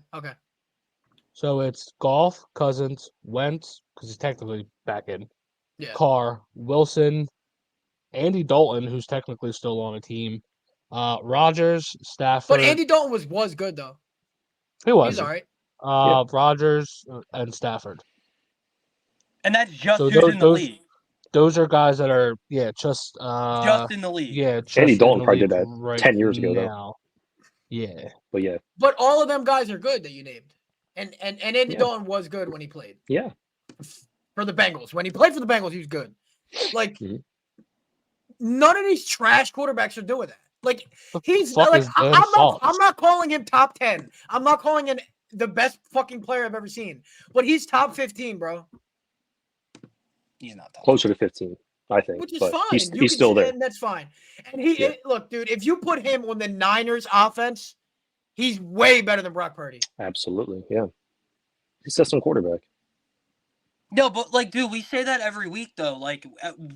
So it's Goff, Cousins, Wentz, because he's technically back in. Yeah. Carr, Wilson, Andy Dalton, who's technically still on a team. Rodgers, Stafford. But Andy Dalton was good though. He was. He's all right. Rodgers and Stafford. And that's just who's in the league. Those are guys that are just in the league. Yeah, Andy Dalton probably did that 10 years ago though. Yeah. But all of them guys are good that you named. And Andy Dalton was good when he played. Yeah. For the Bengals. When he played for the Bengals, he was good. Like none of these trash quarterbacks are doing that. Like he's like I'm not calling him top 10. I'm not calling him the best fucking player I've ever seen. But he's top 15, bro. He's not top closer to 15, I think. Which is but fine. He's still there. And that's fine. And look, dude, if you put him on the Niners offense, he's way better than Brock Purdy. Absolutely, yeah. He's just some quarterback. No, but like, dude, we say that every week though. Like,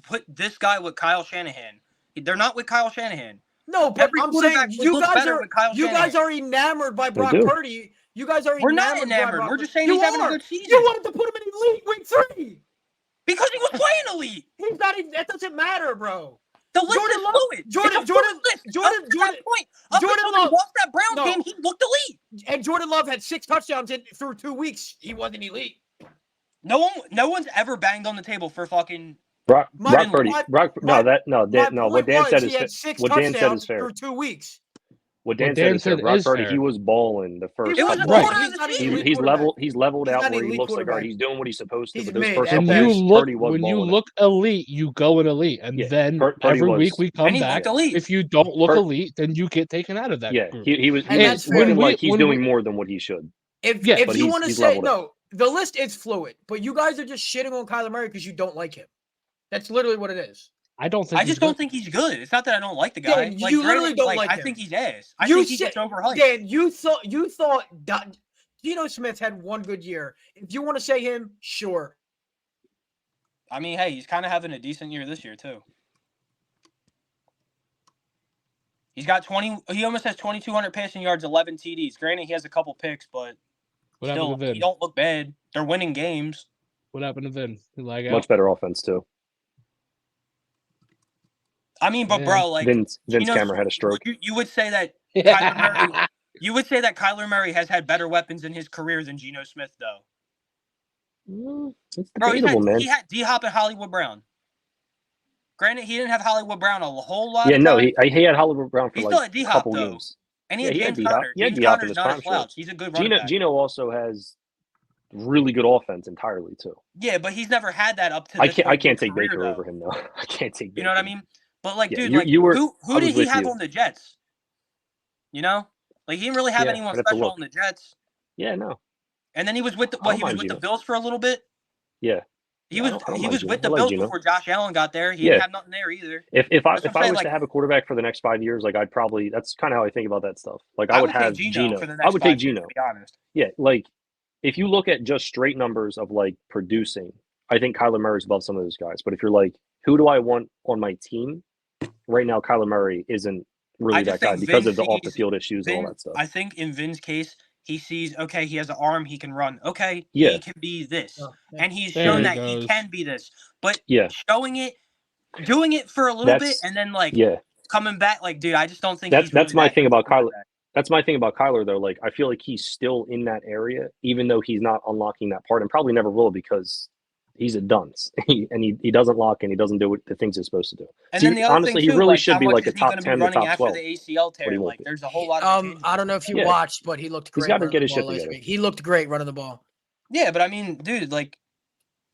put this guy with Kyle Shanahan. They're not with Kyle Shanahan. No, but I'm saying you guys are enamored by Brock Purdy. You guys are. We're not enamored. We're just saying he's having a good season. You wanted to put him in elite week 3 because he was playing elite. He's not. That doesn't matter, bro. The list is fluid. Jordan Love lost that Browns game. He looked elite. And Jordan Love had 6 touchdowns through 2 weeks. He wasn't elite. No one's ever banged on the table for fucking Brock Purdy. What Dan said is fair. Through 2 weeks. What Dan said is fair. Brock Purdy, he was balling the first. He's leveled out where he looks like, all right, he's doing what he's supposed to. But those first couple years, when you look elite, you go in elite, and then every week we come back. If you don't look elite, then you get taken out of that. Yeah, group. he was looking like he's doing more than what he should. If you want to say no, the list is fluid, but you guys are just shitting on Kyler Murray because you don't like him. That's literally what it is. I don't think. I just don't think he's good. It's not that I don't like the guy. Dan, you literally don't like I him. think he's ass. I think he gets overhyped. Dan, you thought Geno Smith had one good year. If you want to say him, sure. I mean, hey, he's kind of having a decent year this year too. He's got 20. He almost has 2,200 passing yards, 11 TDs. Granted, he has a couple picks, but still, he don't look bad. They're winning games. What happened to Vin? Much better offense too. I mean, but bro, like Vin's camera had a stroke. You would say that Kyler Murray. You would say that Kyler Murray has had better weapons in his career than Geno Smith, though. It's debatable, man. He had D-Hop and Hollywood Brown. Granted, he didn't have Hollywood Brown a whole lot. Yeah, of no, time. he had Hollywood Brown for like a couple games. And he had James D-Hop. Conner. He had James D-Hop in Conner's his not a prime. slouch. He's a good running back. Geno also has really good offense entirely too. Yeah, but he's never had that up to. I can't take Baker over him though. I can't take Baker. You know what I mean? But like, dude, who did he have on the Jets? You know, like he didn't really have anyone special on the Jets. Yeah, no. And then he was with the Bills for a little bit. Yeah. He was with the Bills before Josh Allen got there. He didn't have nothing there either. If I was to have a quarterback for the next 5 years, like I'd probably that's kind of how I think about that stuff. Like I would have Geno. I would take Geno. To be honest. Yeah, like if you look at just straight numbers of like producing, I think Kyler Murray's above some of those guys. But if you're like, who do I want on my team? Right now, Kyler Murray isn't really that guy because of the off the field issues and all that stuff. I think in Vin's case, he sees, okay, he has an arm, he can run. Okay, he can be this. And he's shown that he can be this. But showing it, doing it for a little bit, and then like coming back, like, dude, I just don't think that's my thing about Kyler. That's my thing about Kyler, though. Like, I feel like he's still in that area, even though he's not unlocking that part, and probably never will because he's a dunce. He doesn't lock and he doesn't do the things he's supposed to do. And then the other honestly, thing too, he really like, should be like a top 10 to top 12. The ACL tear, like, there's a whole lot of I don't know if you watched, but he looked great. He's got to get his shit together. He looked great running the ball. Yeah, but I mean, dude, like,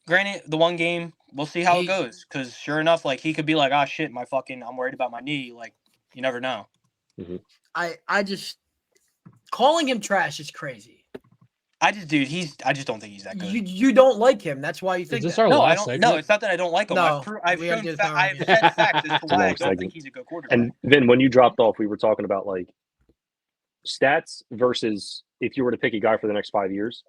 granted, the one game, we'll see how it goes. Because sure enough, like, he could be like, oh shit, I'm worried about my knee. Like, you never know. Mm-hmm. I just calling him trash is crazy. I just don't think he's that good. You don't like him. That's why you think that. No, it's not that I don't like him. No, I've said facts as to why I don't think he's a good quarterback. And then when you dropped off, we were talking about like stats versus if you were to pick a guy for the next 5 years.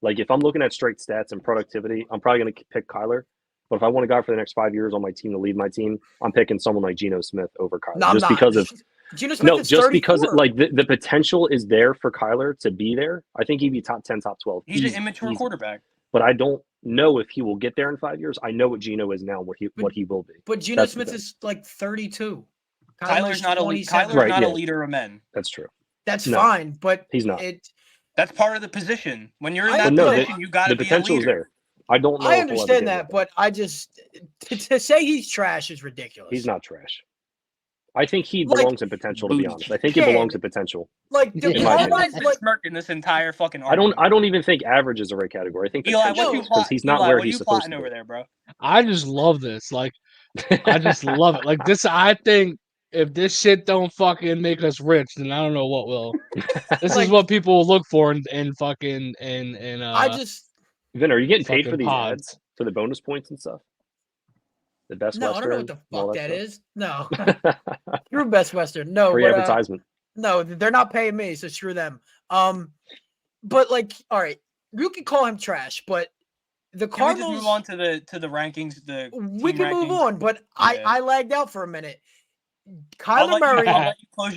Like if I'm looking at straight stats and productivity, I'm probably going to pick Kyler. But if I want a guy for the next 5 years on my team to lead my team, I'm picking someone like Geno Smith over Kyler. No, just because of Geno Smith is 34. Because like the potential is there for Kyler to be there. I think he'd be top 10, top 12. He's an immature quarterback. But I don't know if he will get there in 5 years. I know what Geno is now, what he will be. But Geno Smith is like 32. Kyler's not a leader of men. That's true. That's fine, but he's not. That's part of the position. When you're in that position, you got to be a leader. The potential is there. I don't know. I understand that, but I just to say he's trash is ridiculous. He's not trash. I think he belongs in potential. To be honest, I think he belongs in potential. Like smirking this entire fucking. Argument. I don't even think average is the right category. I think because he's not where he's supposed to be. Over there, bro. I just love this. Like, I just love it. Like this, I think if this shit don't fucking make us rich, then I don't know what will. This is what people will look for in fucking and. I just. Vin, are you getting paid for these ads for the bonus points and stuff? The Best Western? I don't know what the fuck that is. No. You're Best Western. No. Free advertisement. No, they're not paying me, so screw them. But like, all right, you can call him trash, but the Cardinals. Can we just move on to the rankings? We can move on, but I lagged out for a minute. Kyler Murray.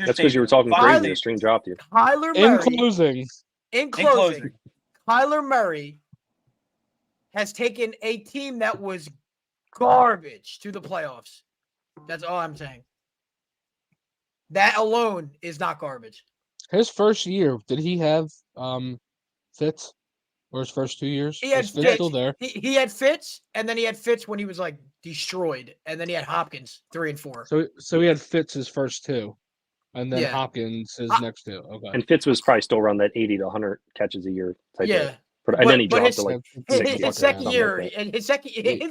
That's because you were talking crazy. The stream dropped you. Kyler Murray. In closing, Kyler Murray has taken a team that was garbage to the playoffs. That's all I'm saying. That alone is not garbage. His first year, did he have Fitz? Or his first 2 years? He had Fitz still there. He had Fitz, and then he had Fitz when he was like destroyed, and then he had Hopkins 3 and 4. So he had Fitz his first 2, and then Hopkins his next 2. Okay. And Fitz was probably still around that 80 to 100 catches a year type. Yeah. And then he dropped to like his second year, and his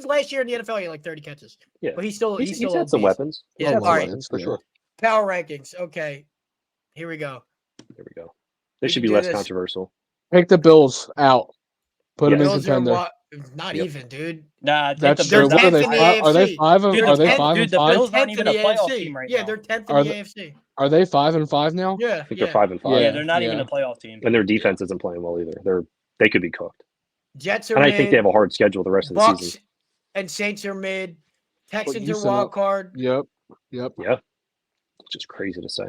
last year in the NFL, he had like 30 catches. Yeah, but he's had some weapons. Yeah, all right, for sure. Power rankings. Okay, here we go. This should be less controversial. Take the Bills out. Put them in Bills are contender. not Yep. even, dude. Nah, take That's the true. Bills. What are they? in the Are they AFC. 5 and Dude, are they the 5 dude, and the 5? Bills aren't in even the a playoff AFC. team right Yeah, now. they're 10th in Are the they- AFC. Are they 5 and 5 now? Yeah, I think they're 5 and 5. Yeah, they're not even a playoff team. And their defense isn't playing well either. They could be cooked. Jets are And I mid. think they have a hard schedule the rest of the Bucks season. and Saints are mid. Texans are Houston wild up. card. Yep. Yeah. It's just crazy to say.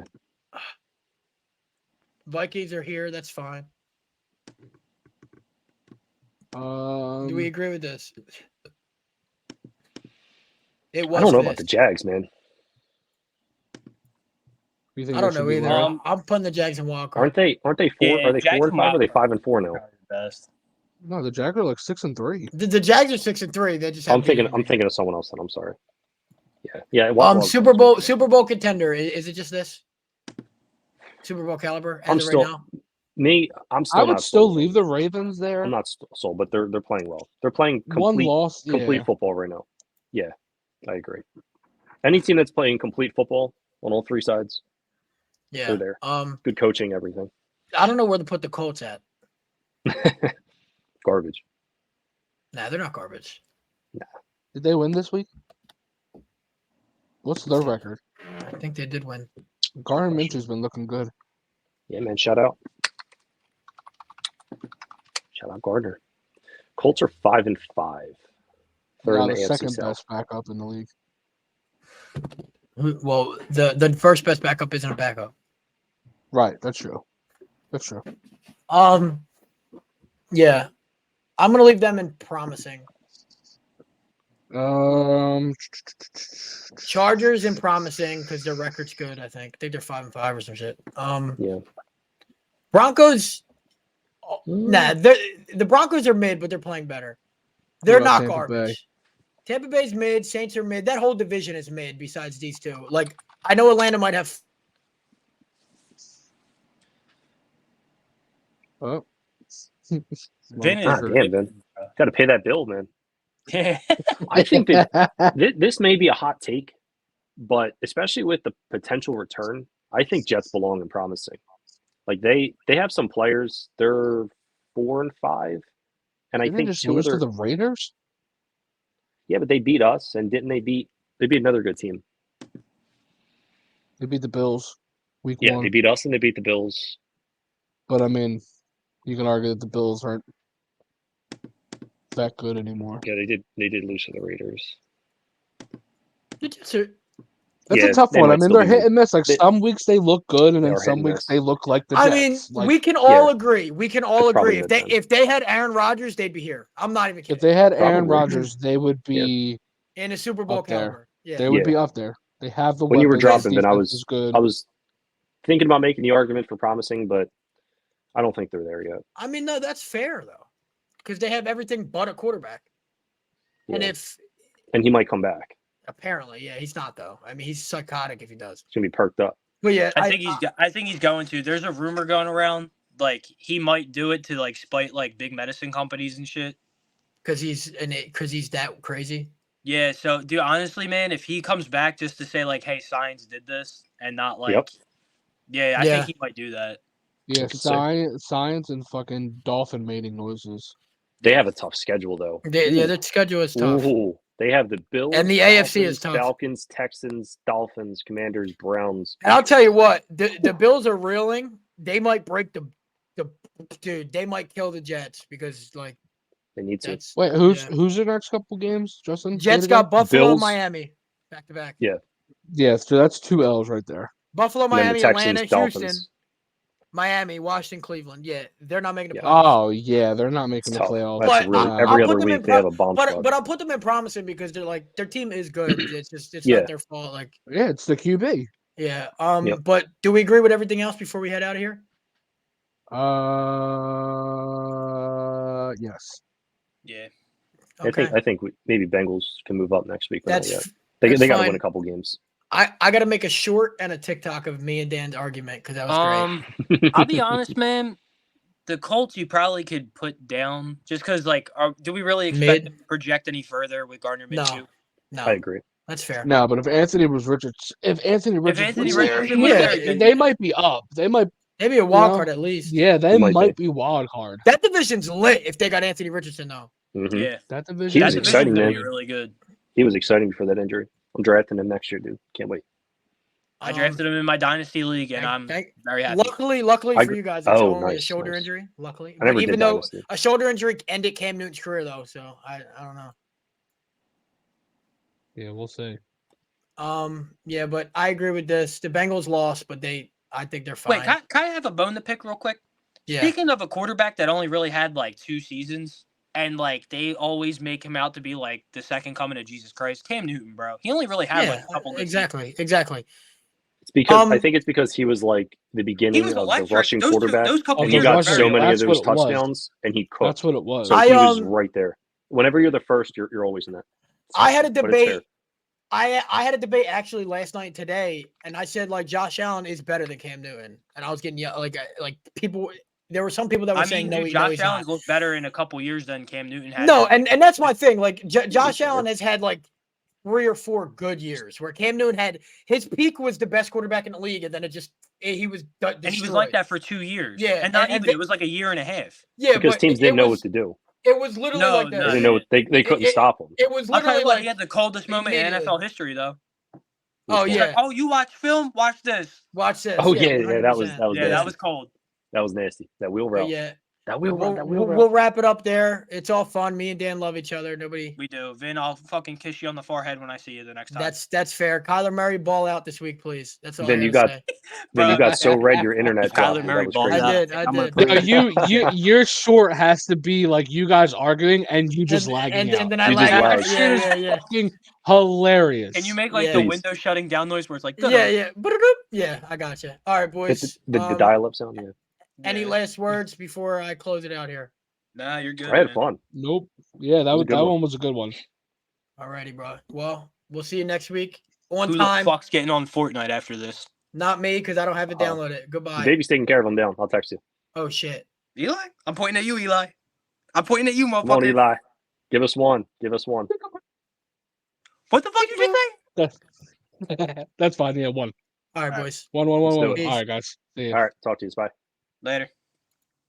Vikings are here. That's fine. Um, Do we agree with this? It I was. don't know about the Jags, man. you think I they don't should know be either. lower? I'm putting the Jags in wild card. Aren't they 4? Yeah, Are they 4 Jags and 5? Or are they wild 5 and 4 now? Best. No, the Jags are like 6 and 3. The Jags are 6-3. They just have I'm thinking of someone else. Then I'm sorry. Yeah. Super Bowl contender. Is it just this? Super Bowl caliber as I'm of still right now. I'm still. I would not still sold. leave the Ravens there. I'm not sold, but they're playing well. They're playing One complete loss. complete Yeah. football right now. Yeah, I agree. Any team that's playing complete football on all 3 sides, Yeah. they're there. Good coaching, everything. I don't know where to put the Colts at. Garbage. Nah, they're not garbage. Did they win this week? What's their record? I think they did win. Gardner Minshew's been looking good. Yeah, man. Shout out Gardner. Colts are 5 and 5. They're Now in the the AFC second South. best backup in the league. Well, the first best backup isn't a backup. Right. That's true. That's true. Yeah. I'm gonna leave them in promising. Chargers in promising because their record's good. I think they're 5 and 5 or some shit. Yeah. Broncos. Nah, the Broncos are mid, but they're playing better. They're not Tampa garbage. Bay? Tampa Bay's mid. Saints are mid. That whole division is mid. Besides these two, like I know Atlanta might have. Oh. Vin is God damn, man. Got to pay that bill, man. Yeah. I think that this may be a hot take, but especially with the potential return, I think Jets belong in promising. Like they have some players. They're 4 and 5, and I Didn't think they just 2 of lose to their the Raiders? yeah, but they beat us, and didn't they beat another good team? They beat the Bills week Yeah, 1. they beat us and they beat the Bills. But I mean, you can argue that the Bills aren't that good anymore. Yeah, they did lose to the Raiders. The Jets are. That's Yeah, a tough they one. I might mean, still they're be hit and miss. Like they- some weeks they look good, and They then are hit some and weeks miss. they look like the I Jets. mean, Like, we can all Yeah. agree. We can all That's probably agree. a good If they had Aaron Rodgers, they'd be here. I'm not even if kidding. they had Aaron Probably. Rodgers, they would be In a Super Bowl up there. caliber. Yeah. they would Yeah. be up there. They have the When you were weapons. dropping, the then I defense is was good. thinking about making the argument for promising, but I don't think they're there yet. I mean, no, that's fair though, because they have everything but a quarterback. And Yeah. if He might come back. apparently, yeah, he's not though. I mean, he's psychotic if he does. He's gonna be perked up. But yeah, I think he's going to. There's a rumor going around like he might do it to like spite like big medicine companies and shit. because he's that crazy. Yeah, so dude, honestly, man, if he comes back just to say like, "Hey, science did this," and not like, Yep. yeah, I Yeah. think he might do that. Yeah, could say. science and fucking dolphin mating noises. They have a tough schedule though. Their schedule is tough. Ooh, they have the Bills And the AFC is Dolphins, tough. Falcons, Texans, Dolphins, Commanders, Browns. And I'll tell you what, the Bills are reeling. They might break the dude. They might kill the Jets because like They need to. that's Wait, yeah. who's their next couple games, Justin? Jets Say it got again? Buffalo, Bills. Miami, back to back. Yeah, so that's 2 L's right there. Buffalo, And then Miami, the Texans, Atlanta, Dolphins. Houston, Miami, Washington, Cleveland. Yeah, they're not making the Yeah. playoffs. Oh yeah, they're not making It's the tough. playoffs. That's But really Nah. every I'll other put them in week they have a bomb squad. But I'll put them in promising because they're like their team is good. It's just Yeah. not their fault. Like Yeah, it's the QB. yeah. Yep. But do we agree with everything else before we head out of here? Yes. Yeah, Okay. I think maybe Bengals can move up next week. But not yet. That's They that's got to fine. win a couple games. I got to make a short and a TikTok of me and Dan's argument because that was great. I'll be honest, man. The Colts you probably could put down just because, like, do we really expect Mid. them to project any further with Gardner No. Minshew? No, I agree. that's fair. No, but if Anthony Richardson was Richardson there, was yeah, there, then they yeah. might be up. They might Maybe a wild card at least. Yeah, they might be wild card. That division's lit if they got Anthony Richardson though. Mm-hmm. Yeah, that division. He was exciting, man. Be really good. He was exciting before that injury. I'm drafting him next year, dude. Can't wait. I drafted him in my dynasty league, and I'm very happy. Luckily for you guys, it's only a shoulder injury. Luckily, but even though a shoulder injury ended Cam Newton's career, though, so I don't know. Yeah, we'll see. Yeah, but I agree with this. The Bengals lost, but I think they're fine. Wait, can I have a bone to pick real quick? Yeah. Speaking of a quarterback that only really had like 2 seasons, and like they always make him out to be like the second coming of Jesus Christ, Cam Newton, bro. He only really had like a couple. Exactly. It's because I think it's because he was like the beginning of the rushing quarterback, and he got so many of those touchdowns, and he cooked. That's what it was. So he was right there. Whenever you're the first, you're always in that. I had a debate. I had a debate actually last night and today, and I said like Josh Allen is better than Cam Newton, and I was getting like people. There were some people that were saying no. Josh Allen looked better in a couple years than Cam Newton had. No, and that's my thing. Like Josh Allen has had like 3 or 4 good years where Cam Newton had his peak was the best quarterback in the league, and then he was destroyed. And he was like that for 2 years. Yeah, and not even. It was like a year and a half. Yeah, because teams didn't know what to do. It was literally like that. They didn't know they couldn't stop him. It was literally like he had the coldest moment in NFL history, though. Oh yeah. Like, oh, you watch film? Watch this. Watch this. Oh yeah, that was that was cold. That was nasty. That wheel route. Yeah. That wheel route. We'll wrap it up there. It's all fun. Me and Dan love each other. We do. Vin, I'll fucking kiss you on the forehead when I see you the next time. That's fair. Kyler Murray, ball out this week, please. That's all. Then you got so red your internet. Kyler Murray ball out. I did. Your short has to be like you guys arguing and you just lagging out. And then I lag. Yeah. Fucking hilarious. Can you make like the window shutting down noise where it's like Yeah, I got you. All right, boys. The dial-up sound. Yeah. Any last words before I close it out here? Nah, you're good. I had fun. Nope. Yeah, that one was a good one. All righty, bro. Well, we'll see you next week. Who the fuck's getting on Fortnite after this? Not me, because I don't have it downloaded. Goodbye. Baby's taking care of him down. I'll text you. Oh shit. Eli? I'm pointing at you, Eli. I'm pointing at you, motherfucker. Come on, Eli. Give us one. What the fuck you just say? That's fine. Yeah, one. All right, boys. One. All right, guys. See you. All right. Talk to you. Bye. Later.